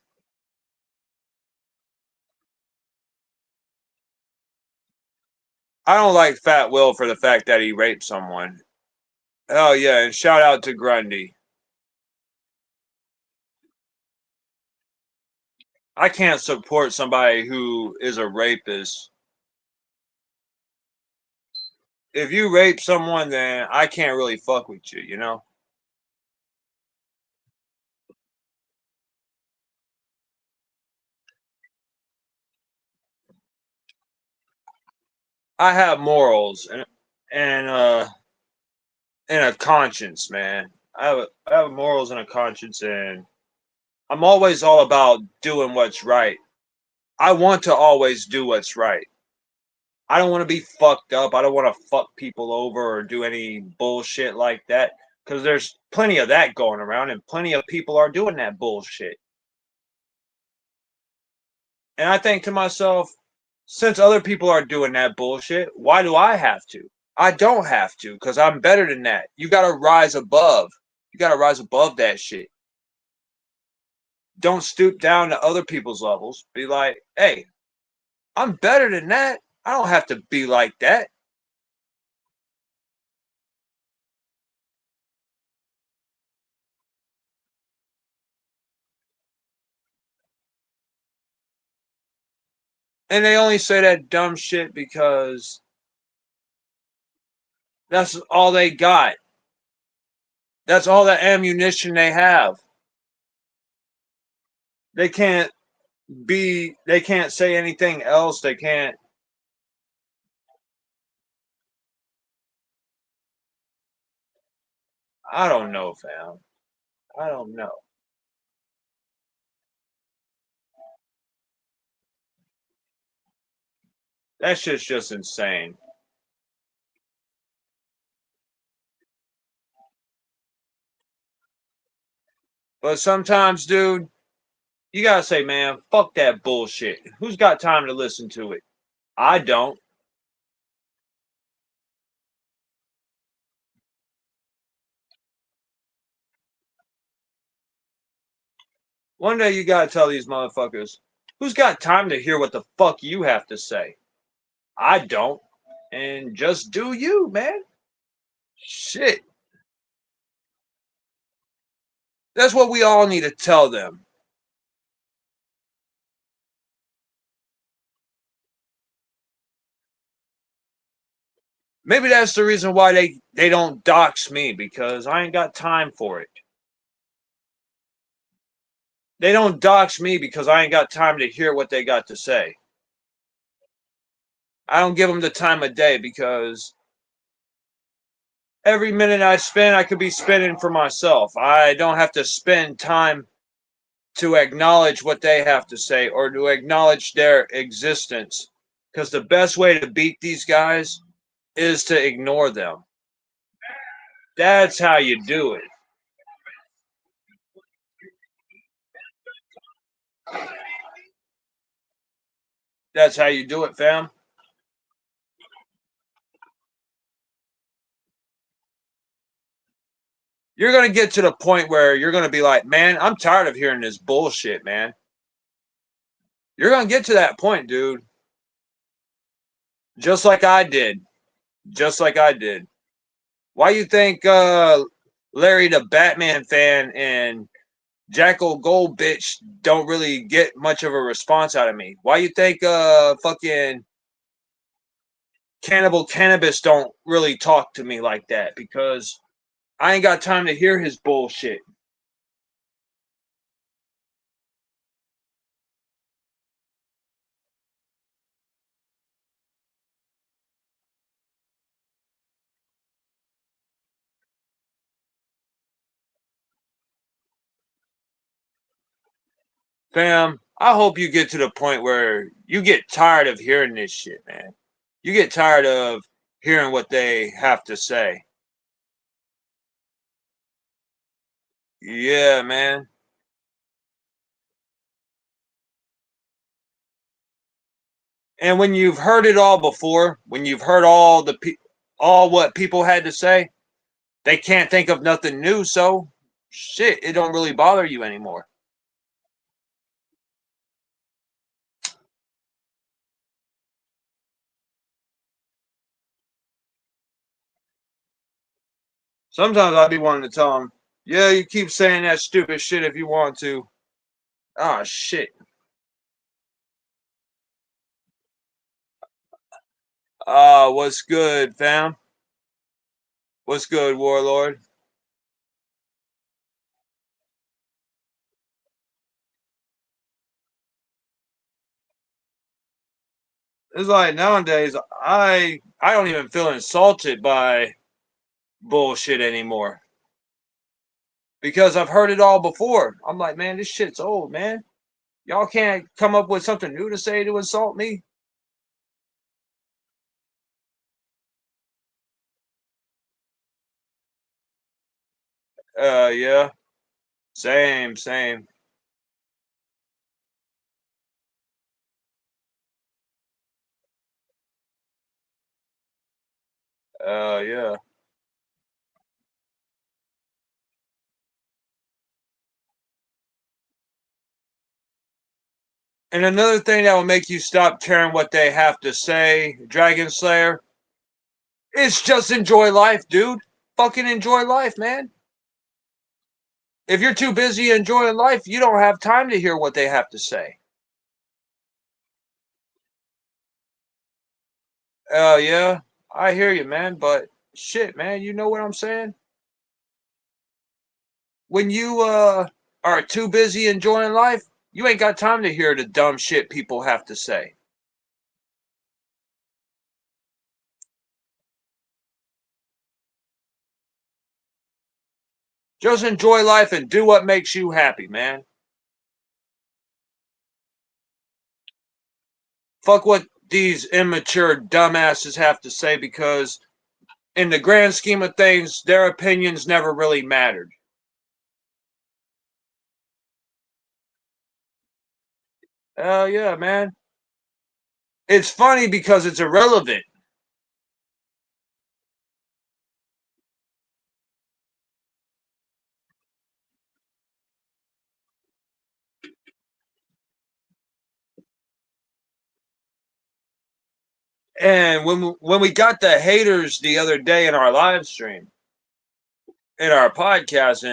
I don't like Fat Will for the fact that he raped someone. Hell yeah, and shout out to Grundy. I can't support somebody who is a rapist. If you rape someone, then I can't really fuck with you, you know? I have morals and a conscience, man. I have morals and a conscience, and I'm always all about doing what's right. I want to always do what's right. I don't want to be fucked up. I don't want to fuck people over or do any bullshit like that because there's plenty of that going around and plenty of people are doing that bullshit. And I think to myself, since other people are doing that bullshit, why do I have to? I don't have to because I'm better than that. You got to rise above. You got to rise above that shit. Don't stoop down to other people's levels. Be like, hey, I'm better than that. I don't have to be like that. And they only say that dumb shit because that's all they got. That's all the ammunition they have. They can't they can't say anything else. They can't. I don't know, fam. I don't know. That shit's just insane. But sometimes, dude, you gotta say, man, fuck that bullshit. Who's got time to listen to it? I don't. One day you gotta tell these motherfuckers, who's got time to hear what the fuck you have to say? I don't. and just do you, man. Shit. That's what we all need to tell them. Maybe that's the reason why they don't dox me, because I ain't got time for it. They don't dox me because I ain't got time to hear what they got to say. I don't give them the time of day because every minute I spend, I could be spending for myself. I don't have to spend time to acknowledge what they have to say or to acknowledge their existence. Because the best way to beat these guys is to ignore them. That's how you do it. That's how you do it, fam. You're going to get to the point where you're going to be like, man, I'm tired of hearing this bullshit, man. You're going to get to that point, dude. Just like I did. Just like I did. Why you think Larry the Batman fan and Jackal Gold bitch don't really get much of a response out of me? Why you think fucking Cannibal Cannabis don't really talk to me like that? Because I ain't got time to hear his bullshit. Fam, I hope you get to the point where you get tired of hearing this shit, man. You get tired of hearing what they have to say. Yeah, man. And when you've heard it all before, when you've heard all what people had to say, they can't think of nothing new, so shit, it don't really bother you anymore. Sometimes I'd be wanting to tell them, yeah, you keep saying that stupid shit if you want to. Ah, shit. What's good, fam? What's good, Warlord? It's like nowadays, I don't even feel insulted by bullshit anymore because I've heard it all before. I'm like, man, this shit's old, man. Y'all can't come up with something new to say to insult me. Yeah, same, same. Yeah. And another thing that will make you stop caring what they have to say, Dragon Slayer, is just enjoy life, dude. Fucking enjoy life, man. If you're too busy enjoying life, you don't have time to hear what they have to say. Yeah, I hear you, man, but shit, man, you know what I'm saying? When you are too busy enjoying life, you ain't got time to hear the dumb shit people have to say. Just enjoy life and do what makes you happy, man. Fuck what these immature dumbasses have to say, because in the grand scheme of things, their opinions never really mattered. Hell yeah, man. It's funny because it's irrelevant. And when we got the haters the other day in our live stream, in our podcast,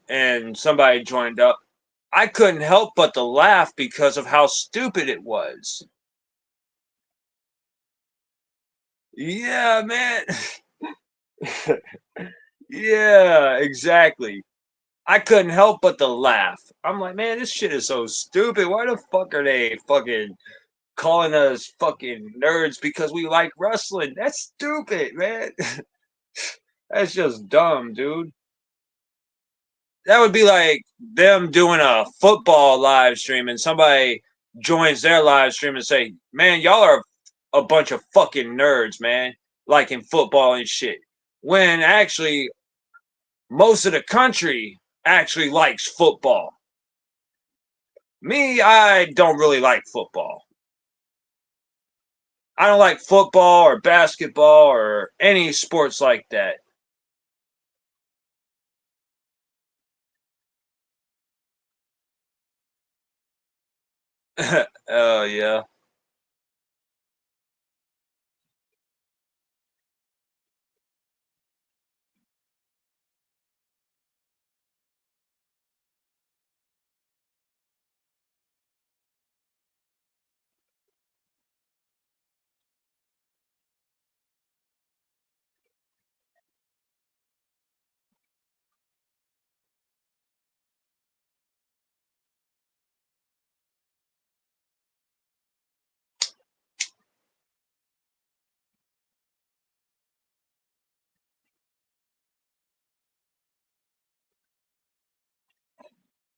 and somebody joined up, I couldn't help but to laugh because of how stupid it was. Yeah, man. Yeah, exactly. I couldn't help but to laugh. I'm like, man, this shit is so stupid. Why the fuck are they fucking calling us fucking nerds because we like wrestling? That's stupid, man. That's just dumb, dude. That would be like them doing a football live stream and somebody joins their live stream and say, man, y'all are a bunch of fucking nerds, man, liking football and shit. When actually, most of the country actually likes football. Me, I don't really like football. I don't like football or basketball or any sports like that. Oh, yeah.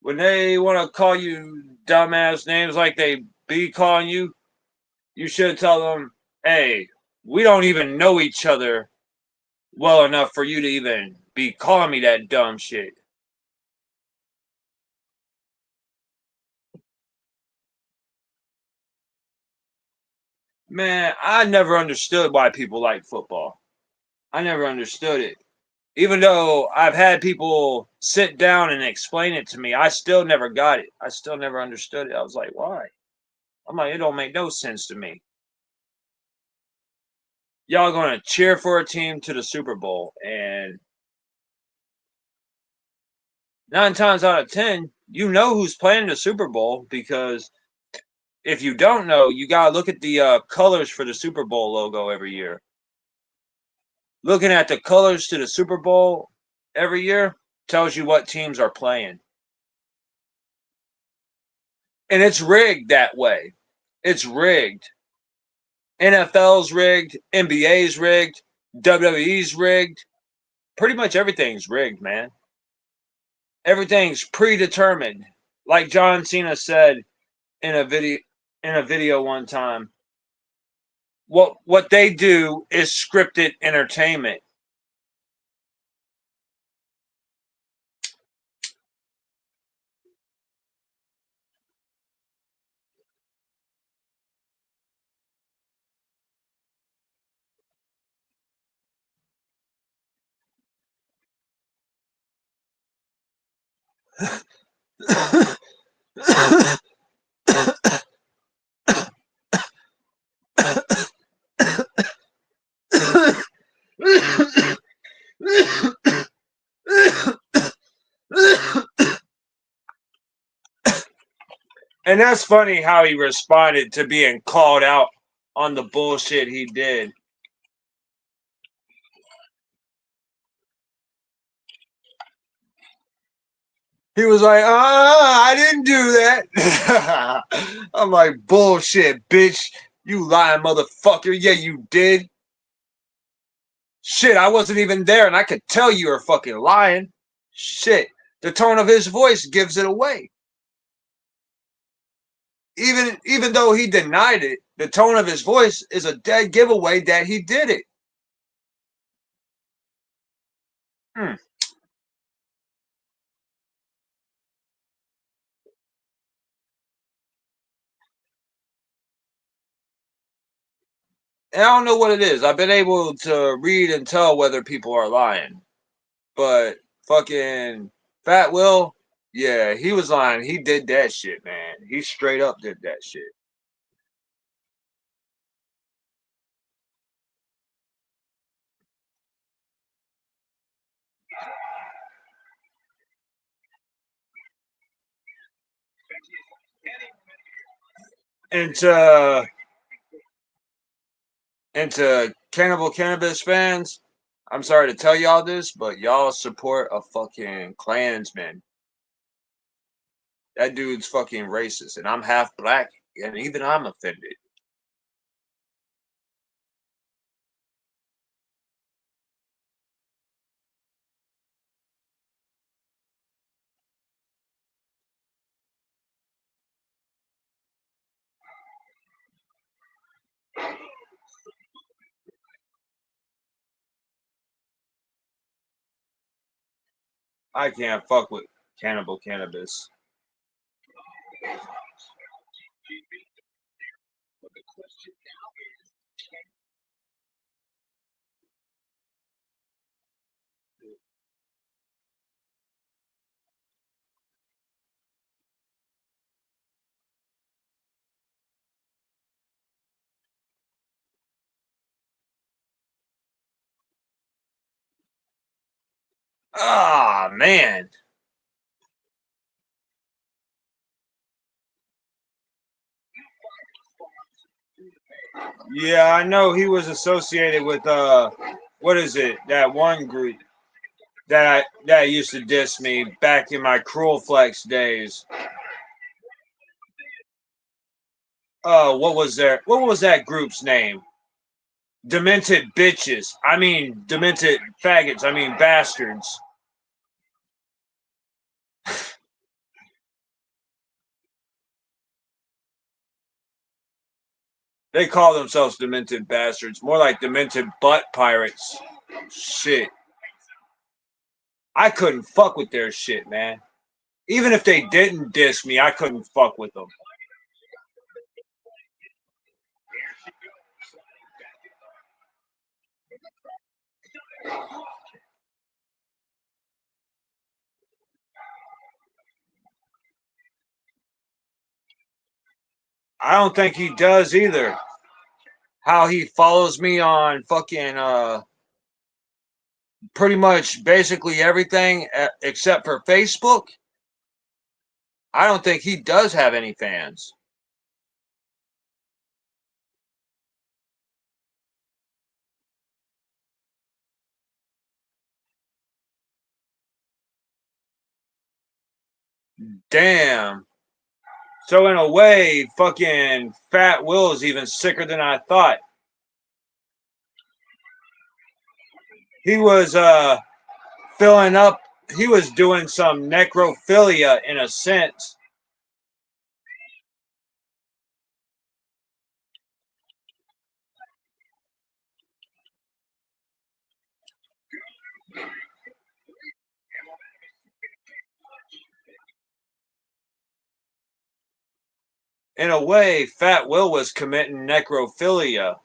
When they want to call you dumbass names like they be calling you, you should tell them, hey, we don't even know each other well enough for you to even be calling me that dumb shit. Man, I never understood why people like football. I never understood it. Even though I've had people sit down and explain it to me, I still never got it. I still never understood it. I was like, why? I'm like, it don't make no sense to me. Y'all going to cheer for a team to the Super Bowl, and 9 times out of 10, you know who's playing the Super Bowl because if you don't know, you got to look at the colors for the Super Bowl logo every year. Looking at the colors to the Super Bowl every year tells you what teams are playing. And it's rigged that way. It's rigged. NFL's rigged, NBA's rigged, WWE's rigged. Pretty much everything's rigged, man. Everything's predetermined. Like John Cena said in a video one time, what they do is scripted entertainment. And that's funny how he responded to being called out on the bullshit he did. He was like, I didn't do that. I'm like, bullshit, bitch. You lying motherfucker. Yeah, you did. Shit, I wasn't even there and I could tell you were fucking lying. Shit. The tone of his voice gives it away. Even though he denied it, the tone of his voice is a dead giveaway that he did it. Hmm. And I don't know what it is. I've been able to read and tell whether people are lying. But fucking Fat Will, yeah, he was lying. He did that shit, man. He straight up did that shit. into Cannibal Cannabis fans, I'm sorry to tell y'all this, but y'all support a fucking Klansman. That dude's fucking racist, and I'm half black, and even I'm offended. I can't fuck with Cannibal Cannabis. Ah, man. Yeah, I know he was associated with what is it? That one group that used to diss me back in my Cruel Flex days. What was that group's name? Demented bitches. I mean demented faggots. I mean bastards. They call themselves demented bastards. More like demented butt pirates. Shit. I couldn't fuck with their shit, man. Even if they didn't diss me, I couldn't fuck with them. I don't think he does either. How he follows me on fucking pretty much basically everything except for Facebook. I don't think he does have any fans. Damn. So in a way, fucking Fat Will is even sicker than I thought. He was filling up. He was doing some necrophilia in a sense. In a way, Fat Will was committing necrophilia.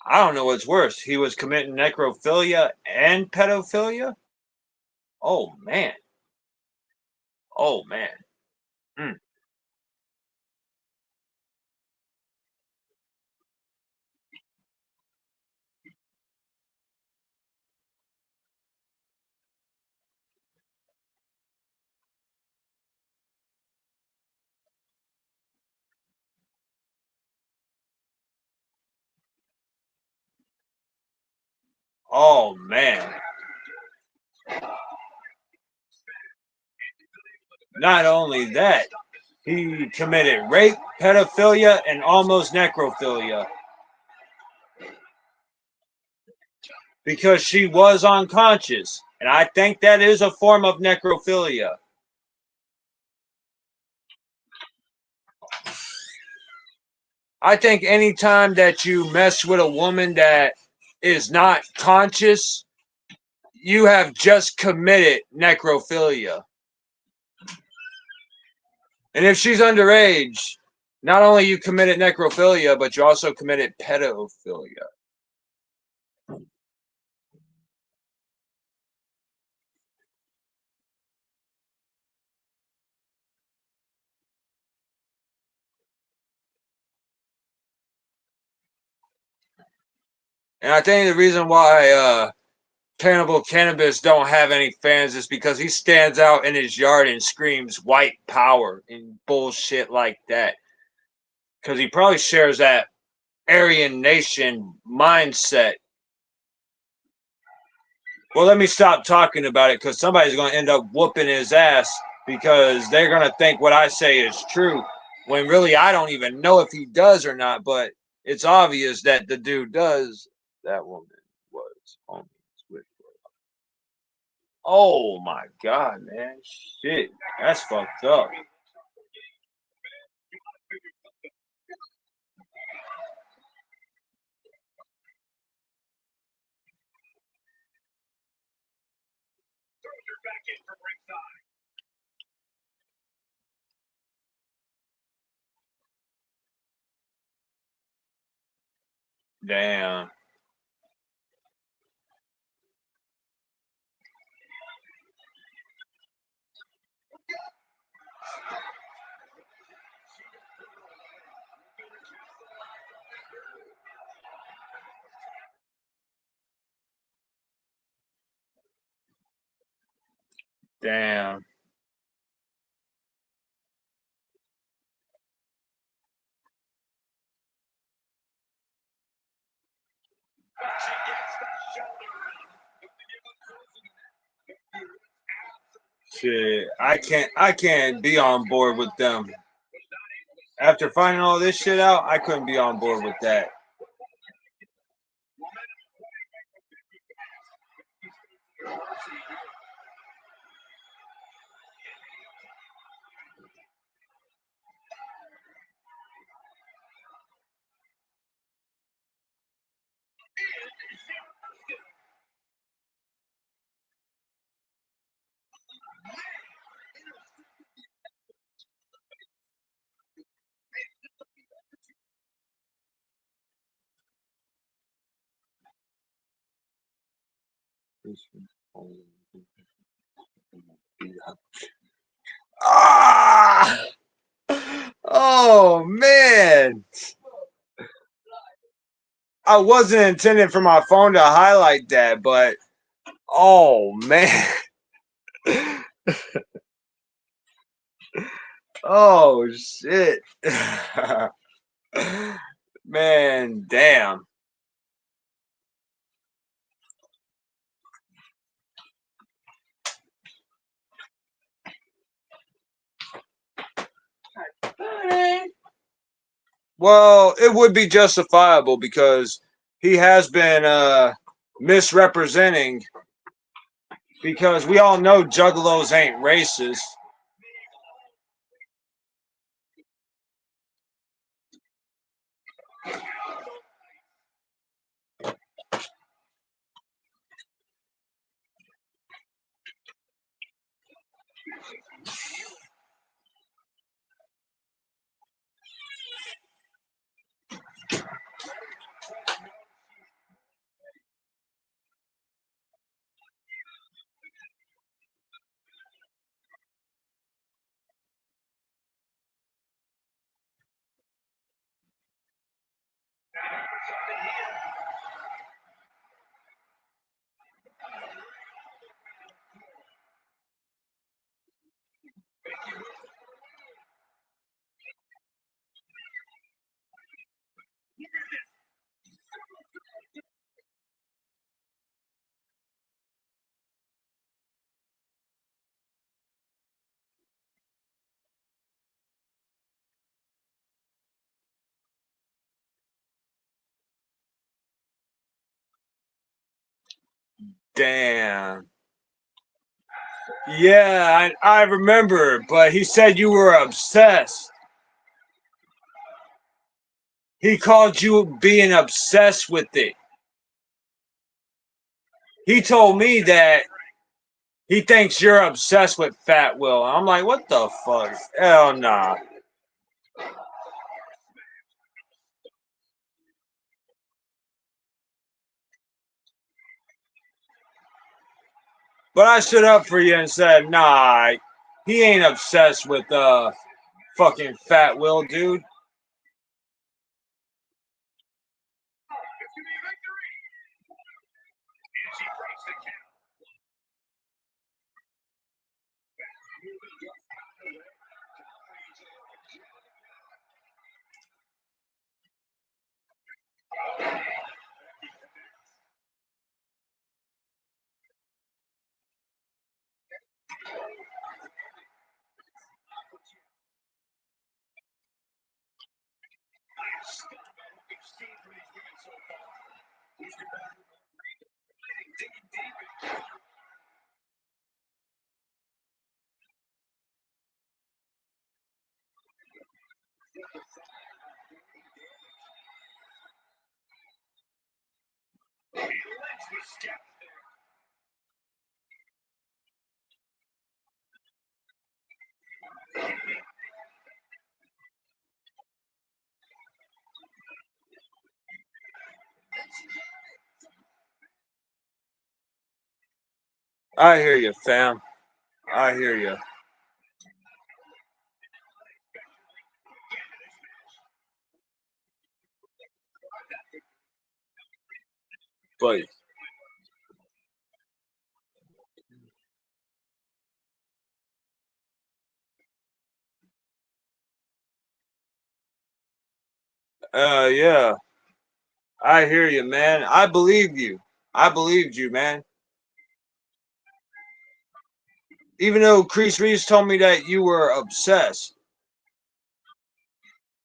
I don't know what's worse. He was committing necrophilia and pedophilia. Oh man. Oh man. Mm. Oh man. Not only that, he committed rape, pedophilia, and almost necrophilia because she was unconscious. And I think that is a form of necrophilia. I think anytime that you mess with a woman that is not conscious, you have just committed necrophilia. And if she's underage, not only you committed necrophilia, but you also committed pedophilia. And I think the reason why Cannibal Cannabis don't have any fans is because he stands out in his yard and screams white power and bullshit like that. Because he probably shares that Aryan Nation mindset. Well, let me stop talking about it because somebody's going to end up whooping his ass because they're going to think what I say is true when really I don't even know if he does or not, but it's obvious that the dude does. That woman was homies with. Oh my God, man. Shit. That's fucked up. Damn. Damn. Shit. I can't be on board with them. After finding all this shit out, I couldn't be on board with that. Ah! Oh man. I wasn't intending for my phone to highlight that, but oh man. Oh shit. Man, damn. Well, it would be justifiable because he has been misrepresenting because we all know juggalos ain't racist. Damn. Yeah, I remember, but he said you were obsessed. He called you being obsessed with it. He told me that he thinks you're obsessed with Fat Will. I'm like, what the fuck? Hell nah. But I stood up for you and said, nah, he ain't obsessed with fucking Fat Will, dude. I hear you, fam. I hear you. But yeah, I hear you, man. I believe you. I believed you, man. Even though Chris Reeves told me that you were obsessed,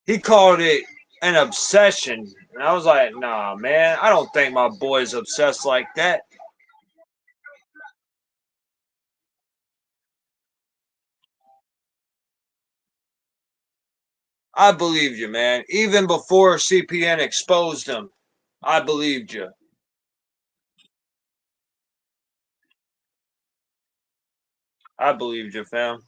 he called it an obsession. And I was like, nah, man, I don't think my boy's obsessed like that. I believed you, man. Even before CPN exposed him, I believed you. I believed you, fam.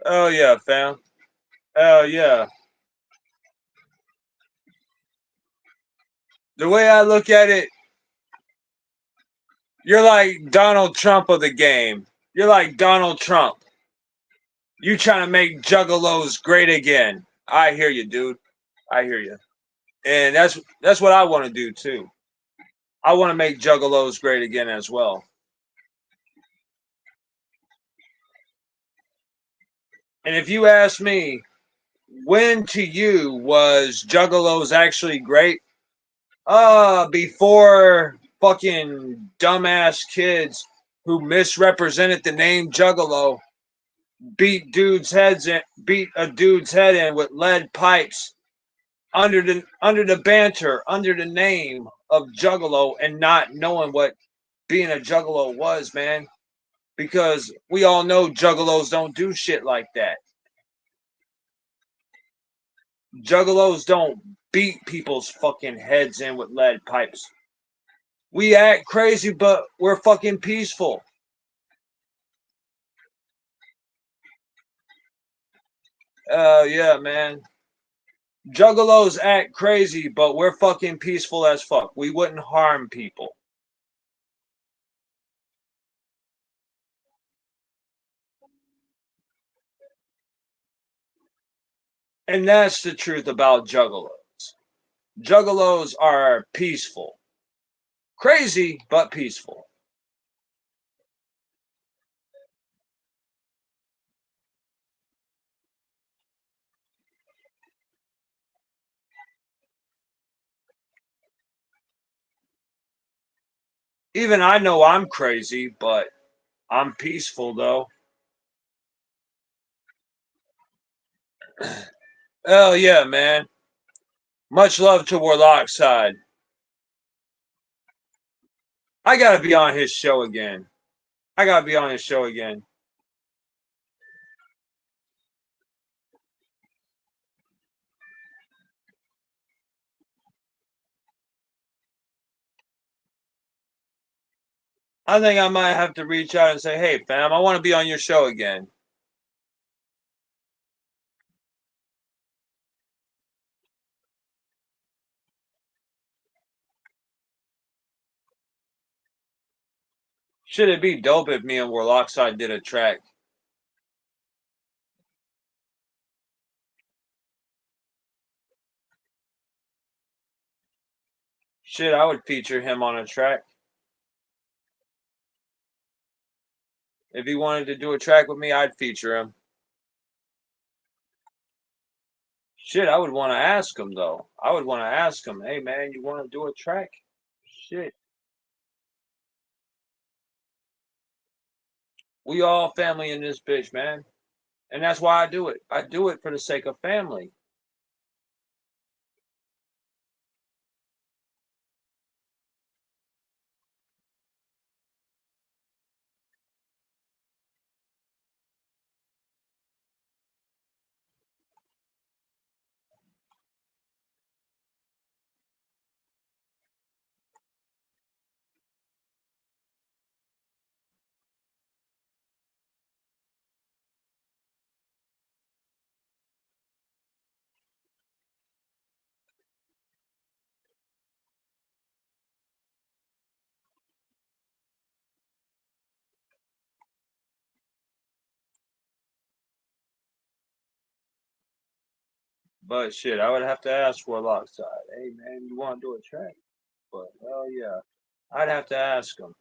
Oh yeah, fam. Oh yeah. The way I look at it, you're like Donald Trump of the game. You're like Donald Trump. You trying to make juggalos great again. I hear you, dude. I hear you. And that's what I want to do too. I want to make juggalos great again as well. And if you ask me, when to you was juggalos actually great? Before fucking dumbass kids who misrepresented the name juggalo beat a dude's head in with lead pipes under the banter, under the name of juggalo, and not knowing what being a juggalo was, man. Because we all know juggalos don't do shit like that. Juggalos don't beat people's fucking heads in with lead pipes. We act crazy, but we're fucking peaceful. Yeah, man. Juggalos act crazy, but we're fucking peaceful as fuck. We wouldn't harm people. And that's the truth about juggalos. Juggalos are peaceful. Crazy, but peaceful. Even I know I'm crazy, but I'm peaceful though. Hell yeah, man. Much love to Warlock side. I gotta be on his show again. I gotta be on his show again. I think I might have to reach out and say, hey, fam, I want to be on your show again. Shit, it'd be dope if me and Warlockside did a track. Shit, I would feature him on a track. If he wanted to do a track with me, I'd feature him. Shit, I would want to ask him though. I would want to ask him, hey man, you want to do a track? Shit. We all family in this bitch, man. And that's why I do it. I do it for the sake of family. But shit, I would have to ask Warlockside, hey man, you want to do a track? But hell yeah. I'd have to ask him.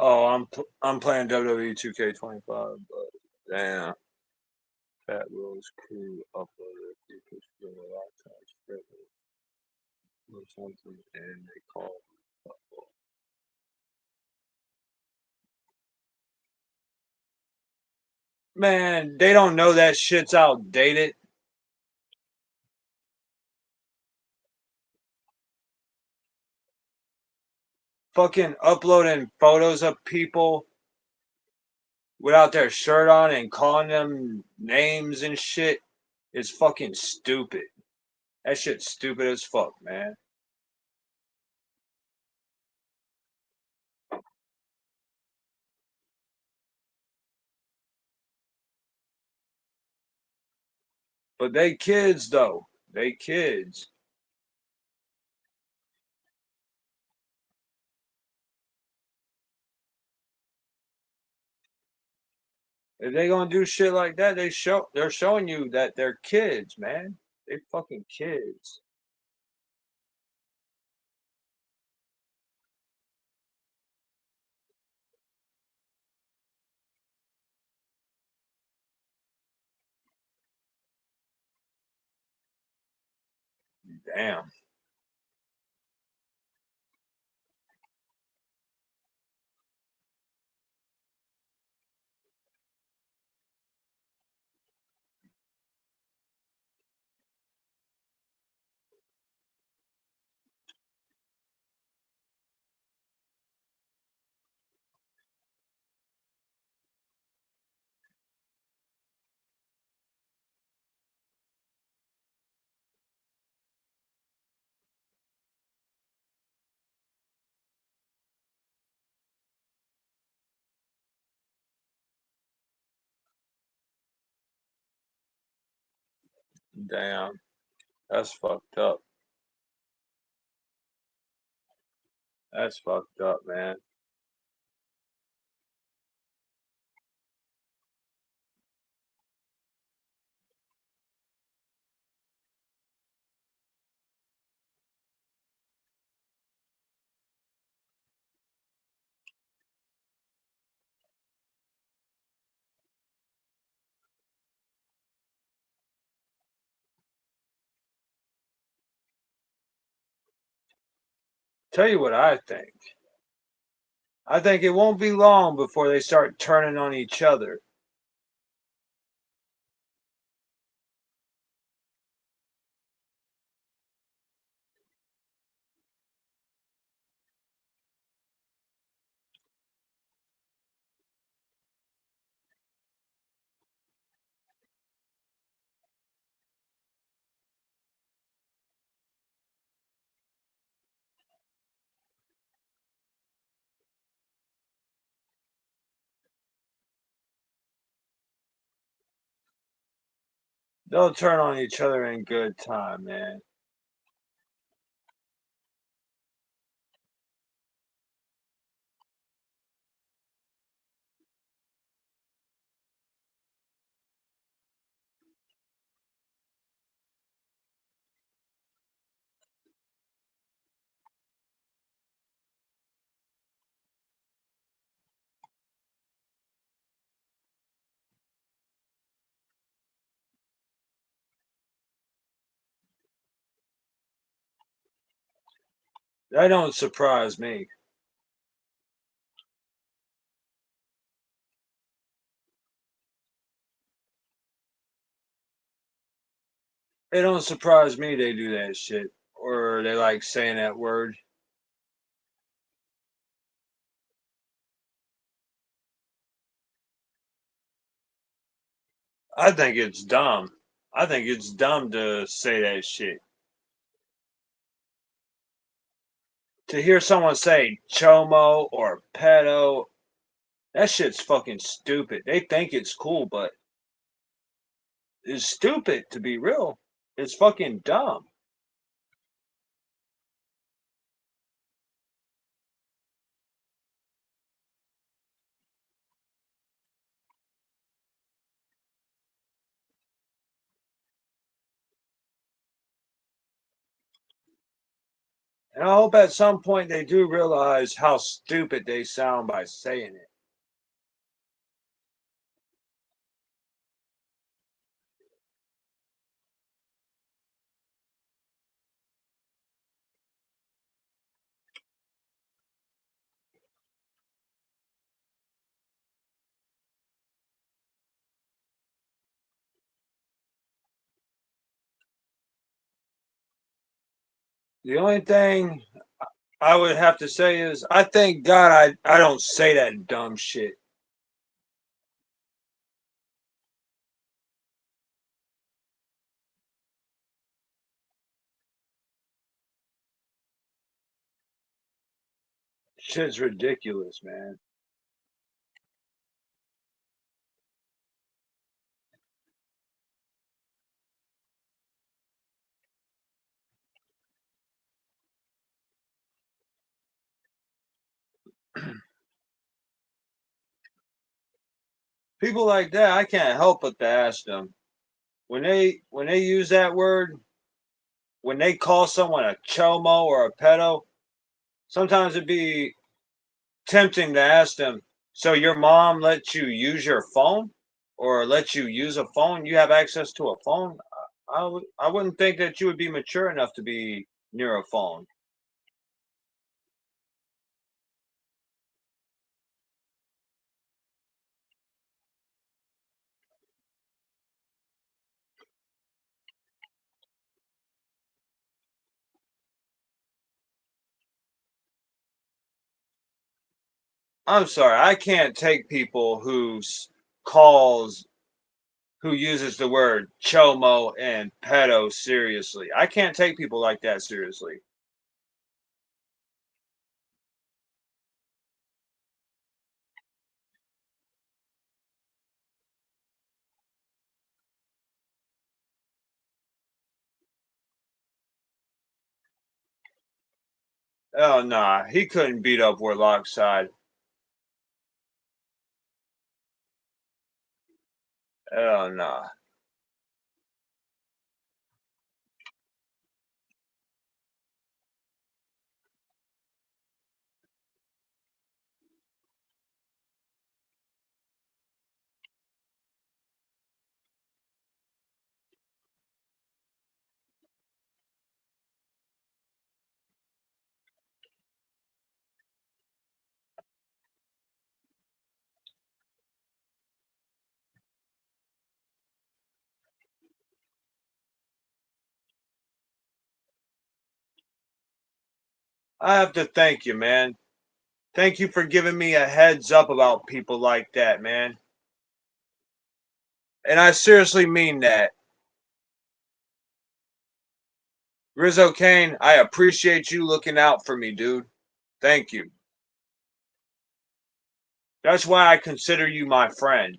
Oh, I'm playing WWE 2K25, but damn, Fat Rose Crew uploaded a few pictures of a lifetime spread or something, and they call. Man, they don't know that shit's outdated. Fucking uploading photos of people without their shirt on and calling them names and shit is fucking stupid. That shit's stupid as fuck, man. But they kids though. They kids. If they gonna do shit like that, they're showing you that they're kids, man. They fucking kids. Damn. Damn. That's fucked up. That's fucked up, man. Tell you what I think. I think it won't be long before they start turning on each other. They'll turn on each other in good time, man. That don't surprise me. It don't surprise me they do that shit. Or they like saying that word. I think it's dumb. I think it's dumb to say that shit. To hear someone say chomo or pedo, that shit's fucking stupid. They think it's cool, but it's stupid to be real. It's fucking dumb. And I hope at some point they do realize how stupid they sound by saying it. The only thing I would have to say is I thank God I don't say that dumb shit. Shit's ridiculous, man. People like that, I can't help but to ask them when they use that word, when they call someone a chomo or a pedo, sometimes it'd be tempting to ask them, so your mom lets you use your phone or lets you use a phone? You have access to a phone? I wouldn't think that you would be mature enough to be near a phone. I'm sorry, I can't take people calls who uses the word chomo and pedo seriously. I can't take people like that seriously. Oh nah, he couldn't beat up Warlock's side. Oh nah. I have to thank you, man. Thank you for giving me a heads up about people like that, man. And I seriously mean that. Rizzo Kane, I appreciate you looking out for me, dude. Thank you. That's why I consider you my friend.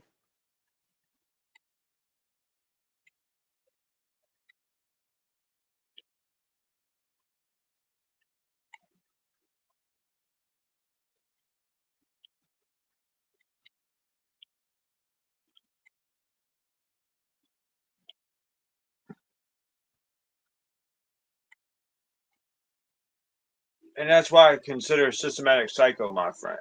And that's why I consider Systematic Psycho my friend.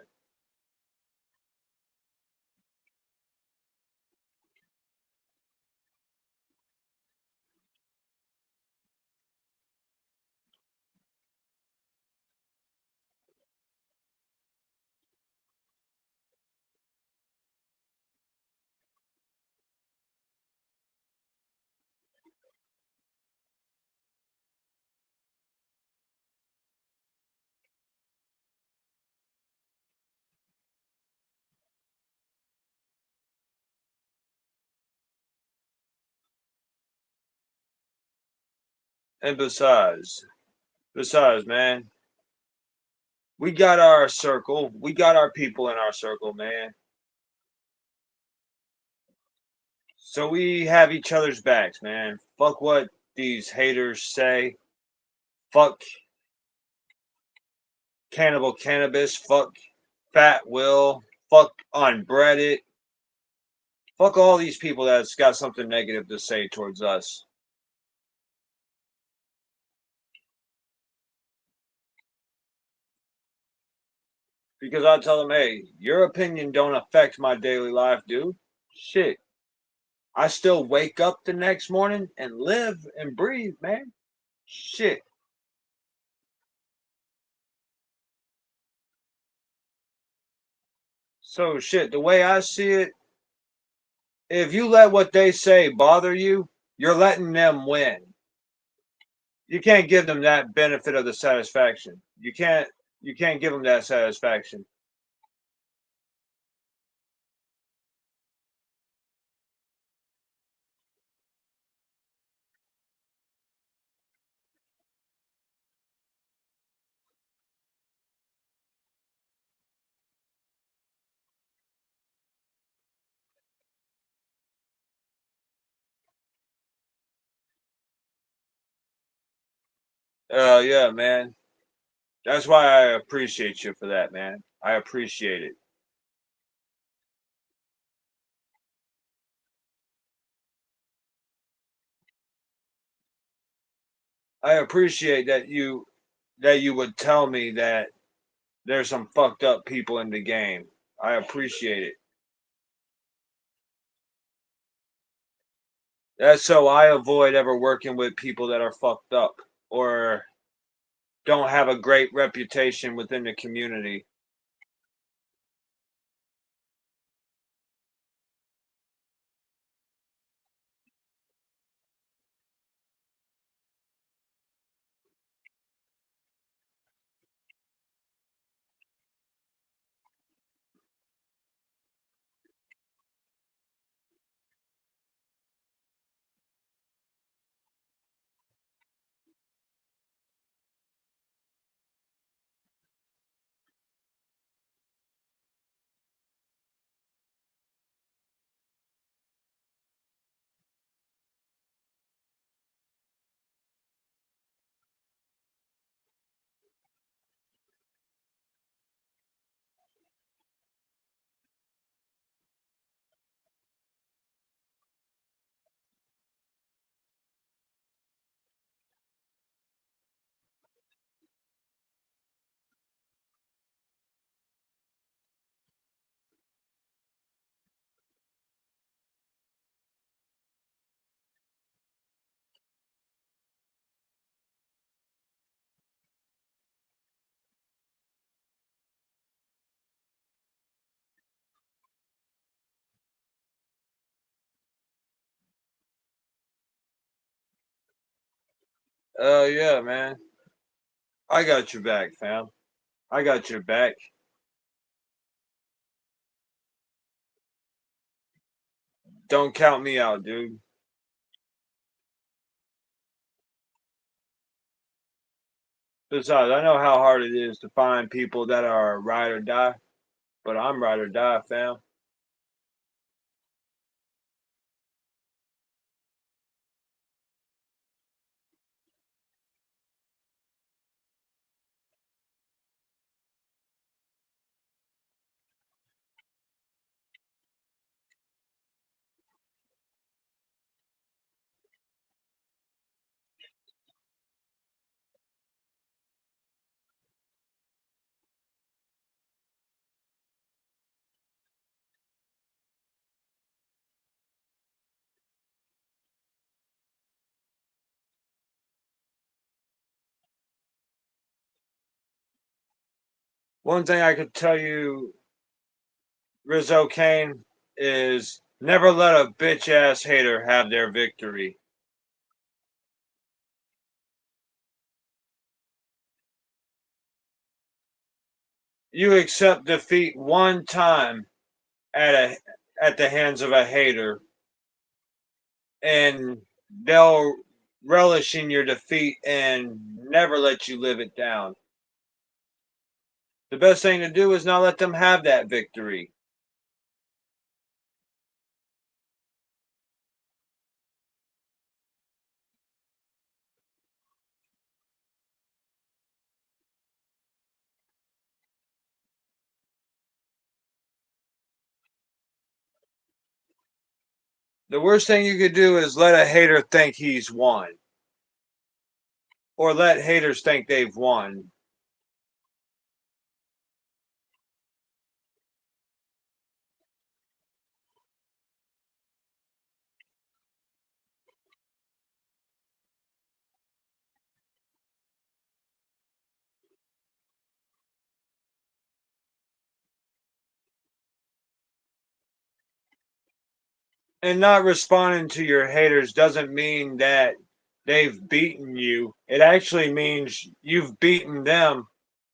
And besides, man, we got our circle. We got our people in our circle, man. So we have each other's backs, man. Fuck what these haters say. Fuck Cannibal Cannabis. Fuck Fat Will. Fuck on Reddit. Fuck all these people that's got something negative to say towards us. Because I tell them, hey, your opinion don't affect my daily life, dude. Shit. I still wake up the next morning and live and breathe, man. Shit. So shit, the way I see it, if you let what they say bother you, you're letting them win. You can't give them that benefit of the satisfaction. You can't give them that satisfaction. Yeah, man. That's why I appreciate you for that, man. I appreciate it. I appreciate that you would tell me that there's some fucked up people in the game. I appreciate it. That's so I avoid ever working with people that are fucked up or don't have a great reputation within the community. Yeah, man. I got your back, fam. I got your back. Don't count me out, dude. Besides, I know how hard it is to find people that are ride or die, but I'm ride or die, fam. One thing I could tell you, Rizzo Kane, is never let a bitch ass hater have their victory. You accept defeat one time at the hands of a hater, and they'll relish in your defeat and never let you live it down. The best thing to do is not let them have that victory. The worst thing you could do is let a hater think he's won, or let haters think they've won. And not responding to your haters doesn't mean that they've beaten you. It actually means you've beaten them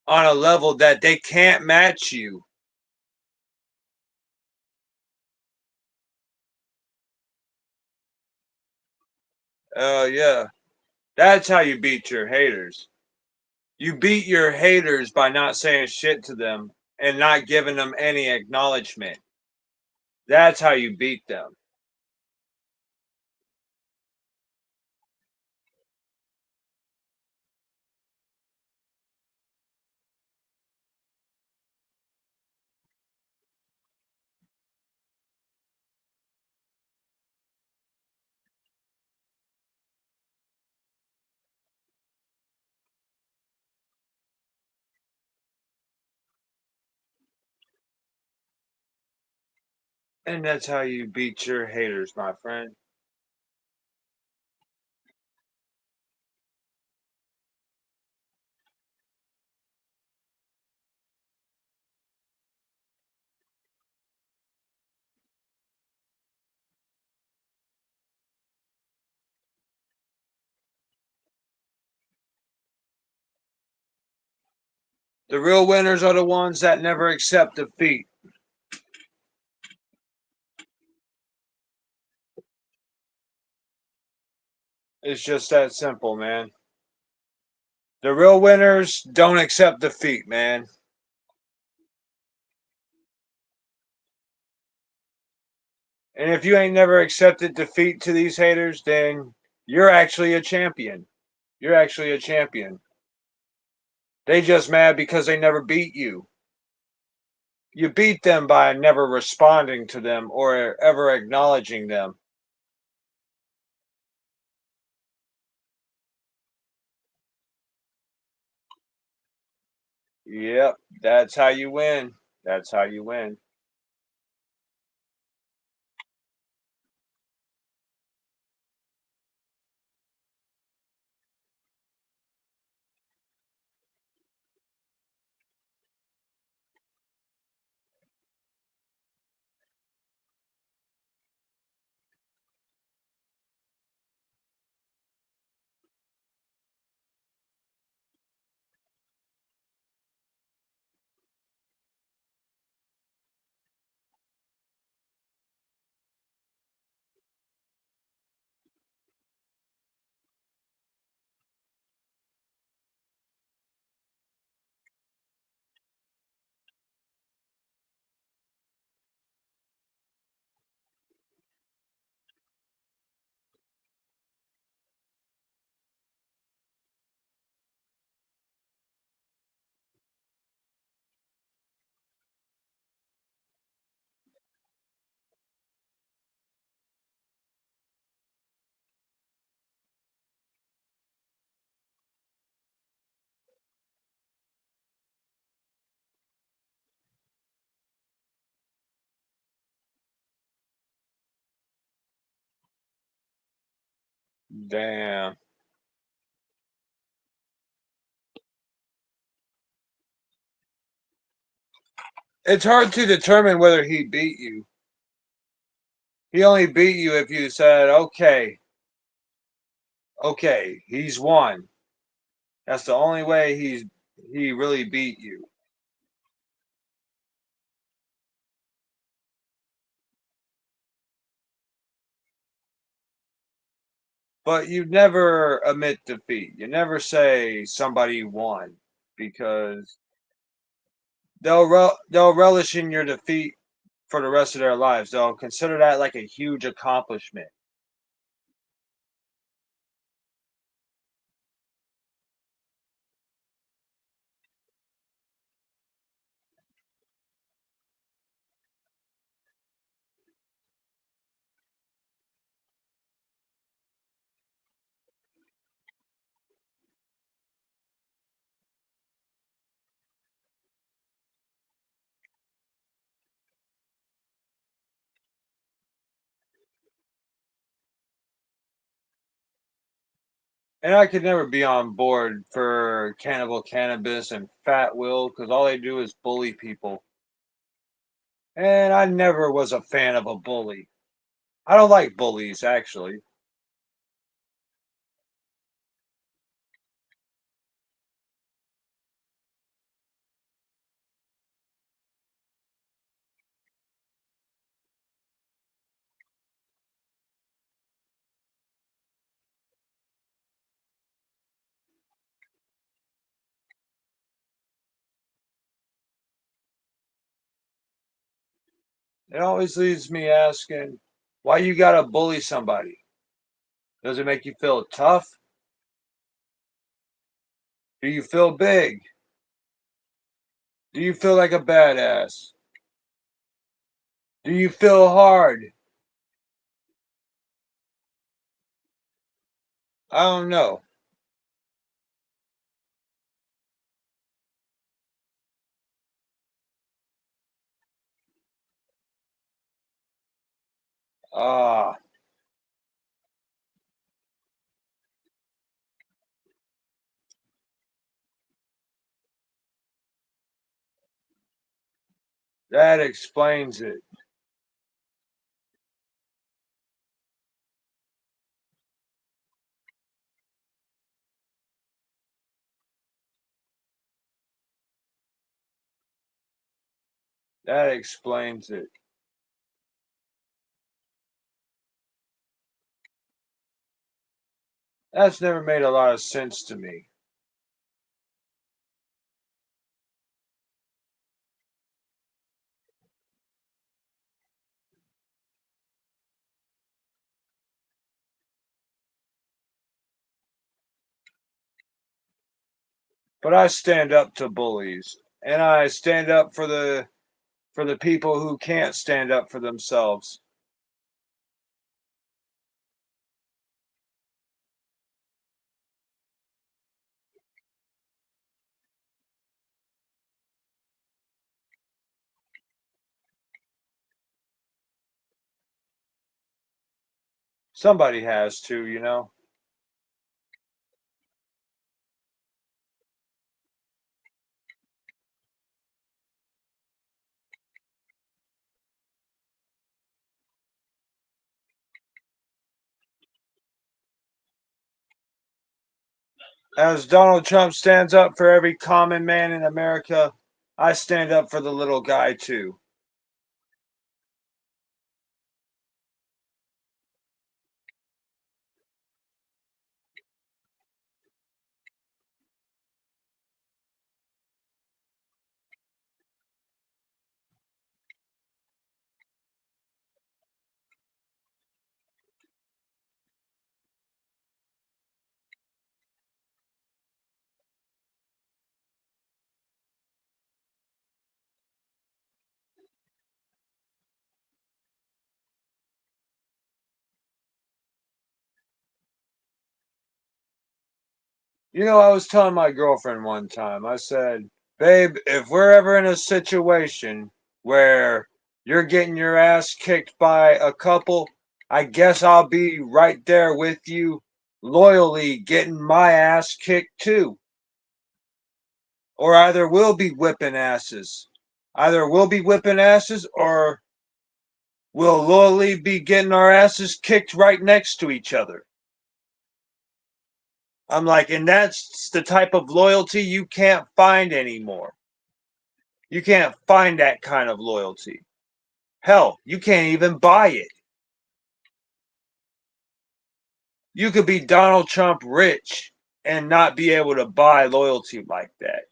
on a level that they can't match you. Yeah. That's how you beat your haters. You beat your haters by not saying shit to them and not giving them any acknowledgement. That's how you beat them. And that's how you beat your haters, my friend. The real winners are the ones that never accept defeat. It's just that simple, man. The real winners don't accept defeat, man. And if you ain't never accepted defeat to these haters, then you're actually a champion. You're actually a champion. They just mad because they never beat you. You beat them by never responding to them or ever acknowledging them. Yep, that's how you win. That's how you win. Damn. It's hard to determine whether he beat you. He only beat you if you said, okay, he's won. That's the only way he really beat you. But you never admit defeat. You never say somebody won because they'll relish in your defeat for the rest of their lives. They'll consider that like a huge accomplishment. And I could never be on board for Cannibal Cannabis and Fat Will because all they do is bully people. And I never was a fan of a bully. I don't like bullies, actually. It always leaves me asking, why you gotta bully somebody? Does it make you feel tough? Do you feel big? Do you feel like a badass? Do you feel hard? I don't know. Ah, that explains it. That explains it. That's never made a lot of sense to me. But I stand up to bullies, and I stand up for the people who can't stand up for themselves. Somebody has to, you know. As Donald Trump stands up for every common man in America, I stand up for the little guy too. You know, I was telling my girlfriend one time, I said, babe, if we're ever in a situation where you're getting your ass kicked by a couple, I guess I'll be right there with you loyally getting my ass kicked too. Or either we'll be whipping asses. Either we'll be whipping asses or we'll loyally be getting our asses kicked right next to each other. I'm like, and that's the type of loyalty you can't find anymore. You can't find that kind of loyalty. Hell, you can't even buy it. You could be Donald Trump rich and not be able to buy loyalty like that.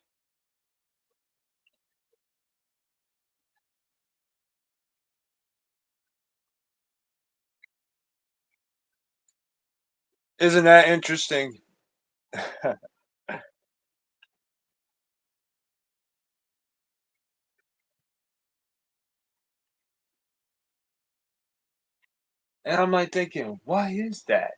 Isn't that interesting? And I'm like thinking, why is that?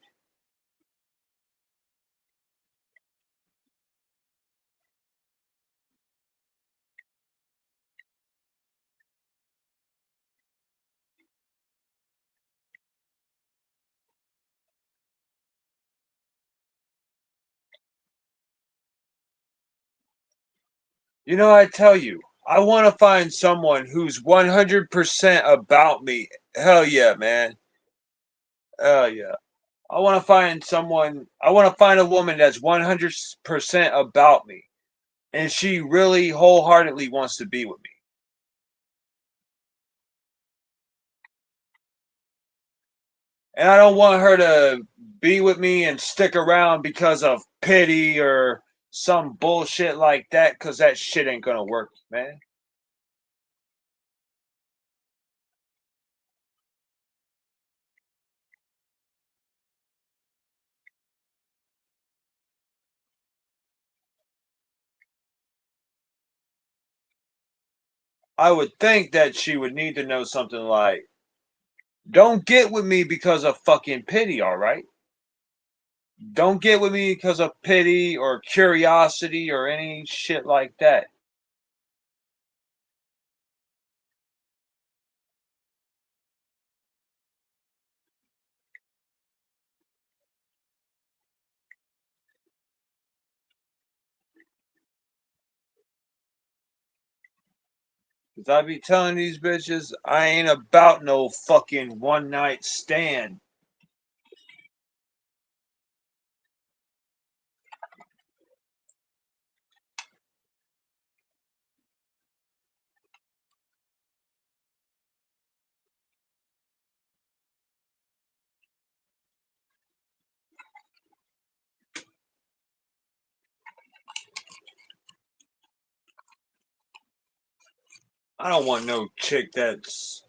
You know, I tell you, I want to find someone who's 100% about me. Hell yeah, man. Hell yeah. I want to find someone, I want to find a woman that's 100% about me. And she really wholeheartedly wants to be with me. And I don't want her to be with me and stick around because of pity or some bullshit like that, because that shit ain't going to work, man. I would think that she would need to know something like, don't get with me because of fucking pity, all right? Don't get with me because of pity or curiosity or any shit like that. Because I be telling these bitches, I ain't about no fucking one night stand. I don't want no chick that's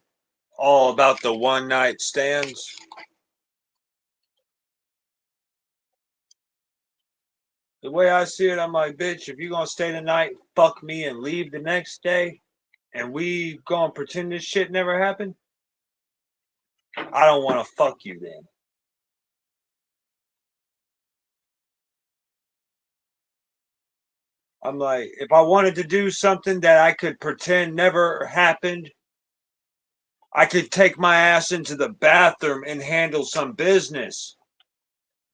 all about the one night stands. The way I see it, I'm like, bitch, if you gonna stay the night, fuck me and leave the next day, and we gonna pretend this shit never happened, I don't wanna fuck you then. I'm like, if I wanted to do something that I could pretend never happened, I could take my ass into the bathroom and handle some business.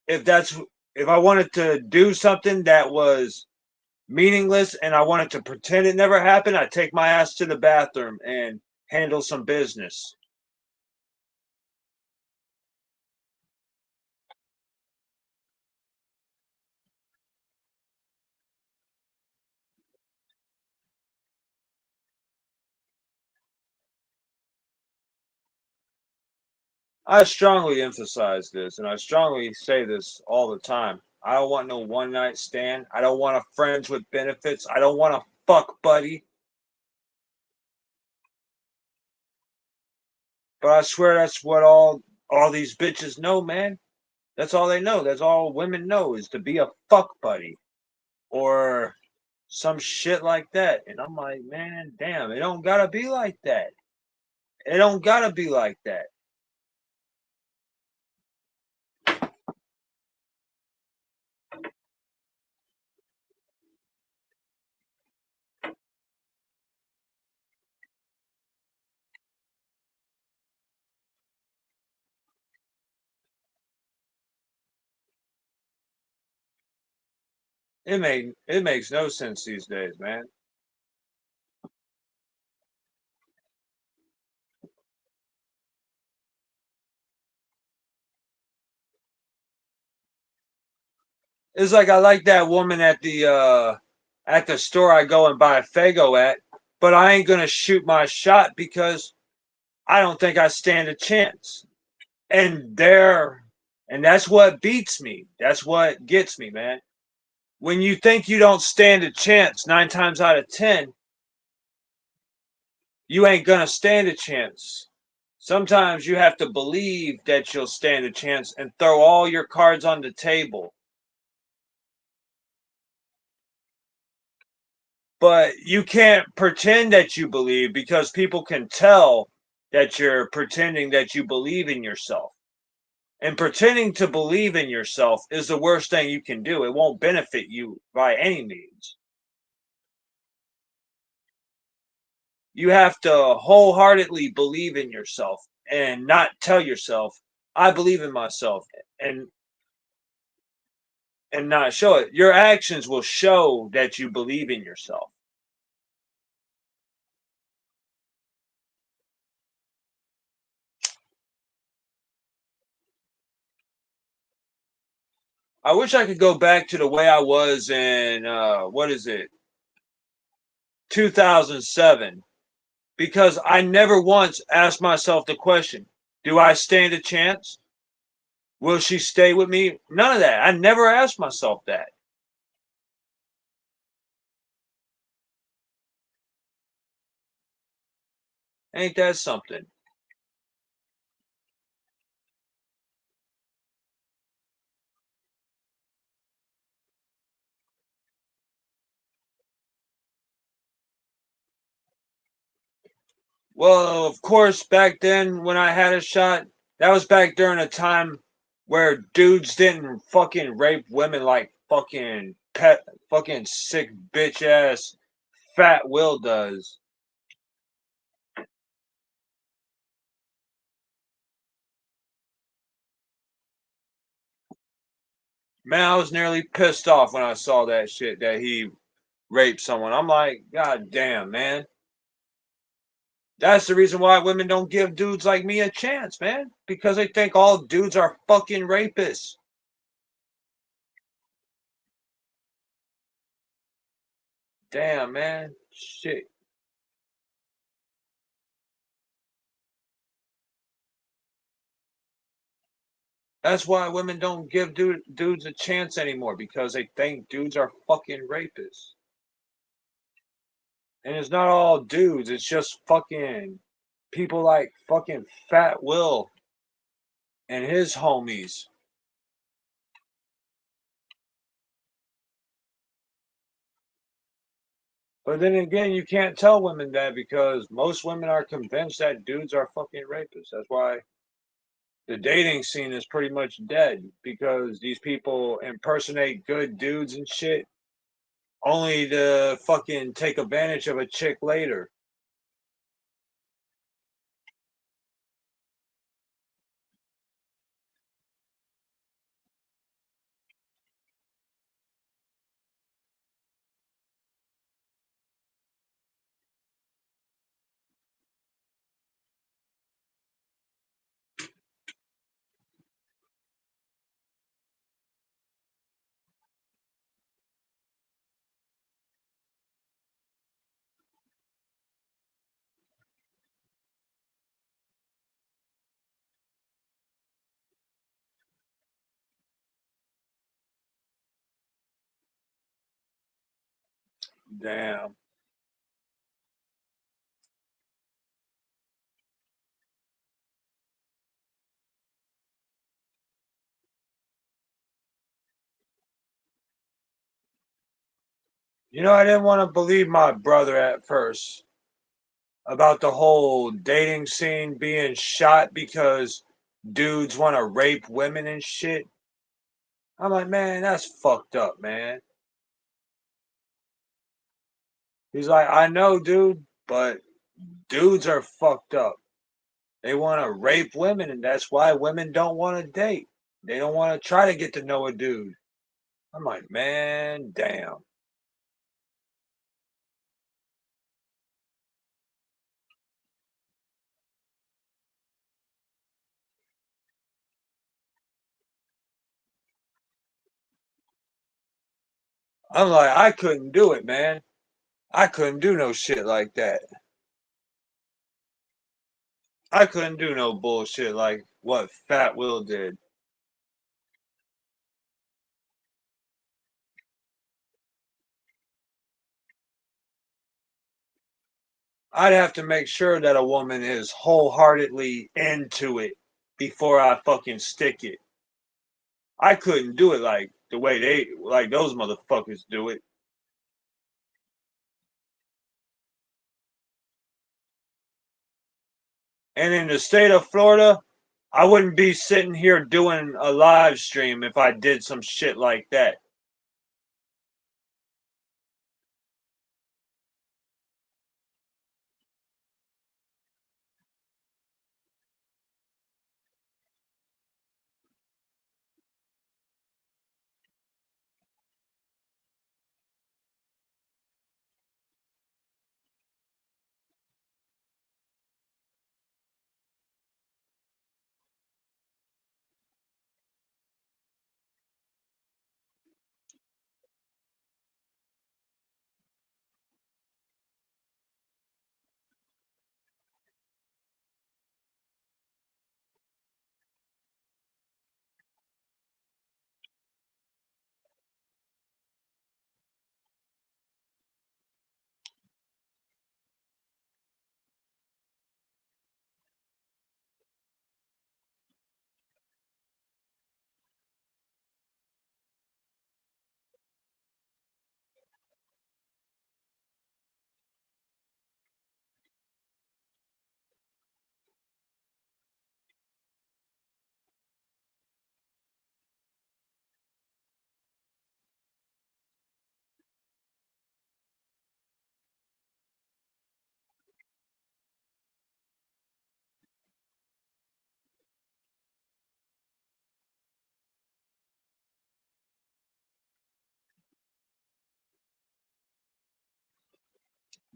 If that's if I wanted to do something that was meaningless and I wanted to pretend it never happened, I'd take my ass to the bathroom and handle some business. I strongly emphasize this and I strongly say this all the time. I don't want no one night stand. I don't want a friends with benefits. I don't want a fuck buddy. But I swear that's what all these bitches know, man. That's all they know. That's all women know is to be a fuck buddy or some shit like that. And I'm like, man, damn, it don't gotta be like that. It don't gotta be like that. it makes no sense these days, man. It's like I like that woman at the store I go and buy a Fago at, but I ain't gonna shoot my shot because I don't think I stand a chance. And there, and that's what beats me. That's what gets me, man. When you think you don't stand a chance, 9 times out of 10, you ain't gonna stand a chance. Sometimes you have to believe that you'll stand a chance and throw all your cards on the table. But you can't pretend that you believe because people can tell that you're pretending that you believe in yourself. And pretending to believe in yourself is the worst thing you can do. It won't benefit you by any means. You have to wholeheartedly believe in yourself and not tell yourself, I believe in myself and and not show it. Your actions will show that you believe in yourself. I wish I could go back to the way I was in what is it? 2007 because I never once asked myself the question, do I stand a chance? Will she stay with me? None of that. I never asked myself that. Ain't that something? Well, of course, back then when I had a shot, that was back during a time where dudes didn't fucking rape women like fucking sick bitch ass Fat Will does. Man, I was nearly pissed off when I saw that shit that he raped someone. I'm like, God damn, man. That's the reason why women don't give dudes like me a chance, man. Because they think all dudes are fucking rapists. Damn, man. Shit. That's why women don't give dudes a chance anymore because they think dudes are fucking rapists. And it's not all dudes, it's just fucking people like fucking Fat Will and his homies. But then again, you can't tell women that because most women are convinced that dudes are fucking rapists. That's why the dating scene is pretty much dead because these people impersonate good dudes and shit only to fucking take advantage of a chick later. Damn. You know, I didn't want to believe my brother at first about the whole dating scene being shot because dudes want to rape women and shit. I'm like, man, that's fucked up, man. He's like, I know, dude, but dudes are fucked up. They want to rape women, and that's why women don't want to date. They don't want to try to get to know a dude. I'm like, man, damn. I'm like, I couldn't do it, man. I couldn't do no shit like that. I couldn't do no bullshit like what Fat Will did. I'd have to make sure that a woman is wholeheartedly into it before I fucking stick it. I couldn't do it like the way like those motherfuckers do it. And in the state of Florida, I wouldn't be sitting here doing a live stream if I did some shit like that.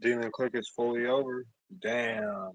Demon Click is fully over. Damn.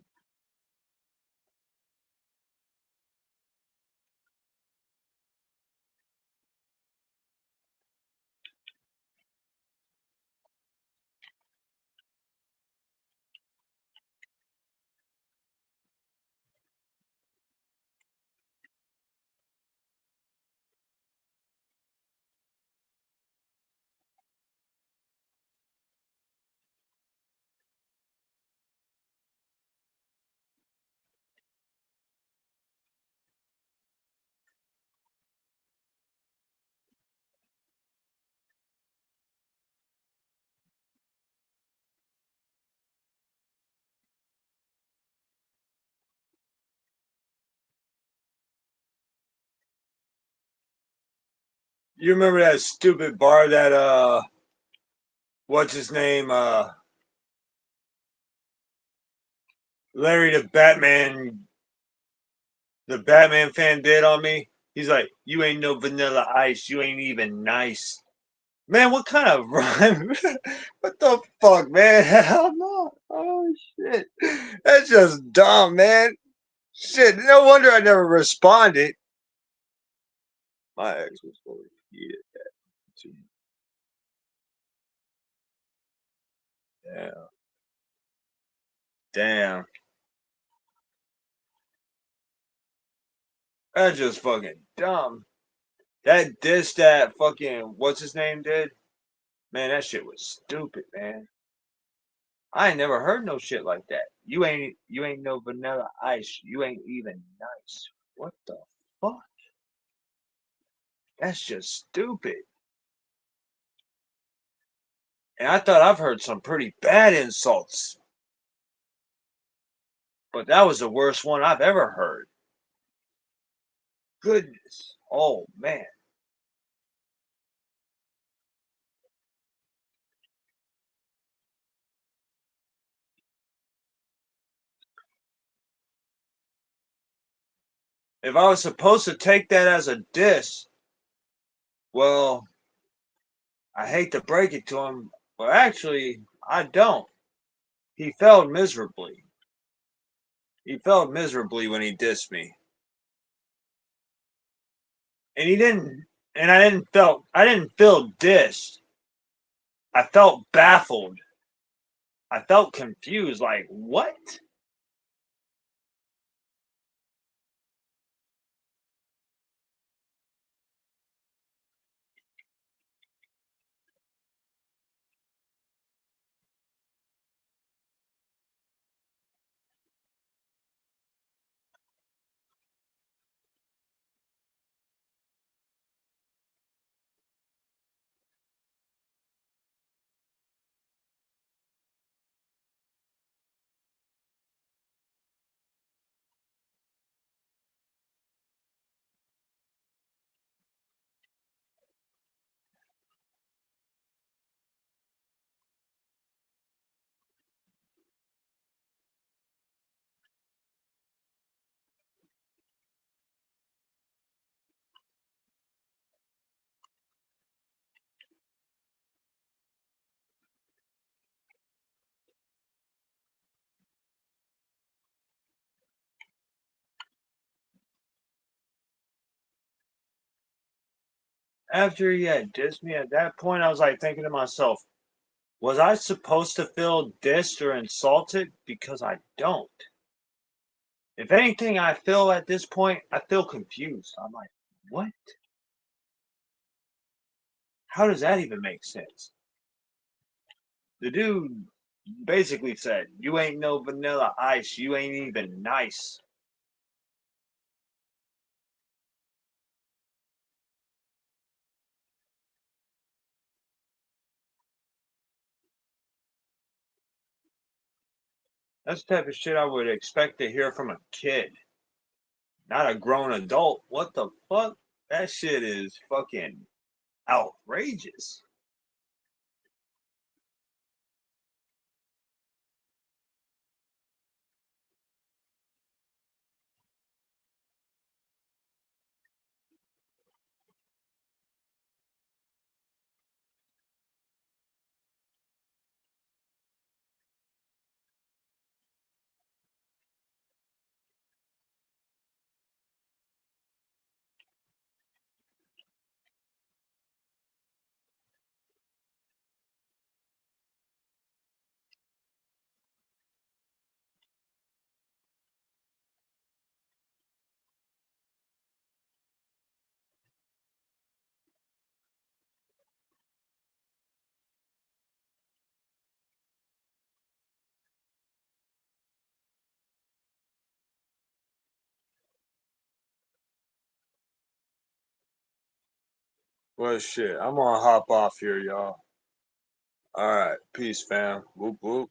You remember that stupid bar that what's his name? Larry the Batman fan did on me. He's like, you ain't no vanilla ice, you ain't even nice. Man, what kind of rhyme? What the fuck, man? Hell no. Oh shit. That's just dumb, man. Shit, no wonder I never responded. My ex was fully heated too. Damn. Damn. That's just fucking dumb. That diss that fucking what's his name did? Man, that shit was stupid, man. I ain't never heard no shit like that. You ain't no vanilla ice. You ain't even nice. What the fuck? That's just stupid. And I thought I've heard some pretty bad insults, but that was the worst one I've ever heard. Goodness. Oh man. If I was supposed to take that as a diss, well, I hate to break it to him, but actually, I don't. He failed miserably. He failed miserably when he dissed me. And he didn't and I didn't feel dissed. I felt baffled. I felt confused, like, what? After he had dissed me at that point, I was like thinking to myself, was I supposed to feel dissed or insulted? Because I don't. If anything, I feel at this point, I feel confused. I'm like, what? How does that even make sense? The dude basically said, you ain't no vanilla ice. You ain't even nice. That's the type of shit I would expect to hear from a kid, not a grown adult. What the fuck? That shit is fucking outrageous. Well, shit, I'm gonna hop off here, y'all. All right, peace, fam. Whoop whoop.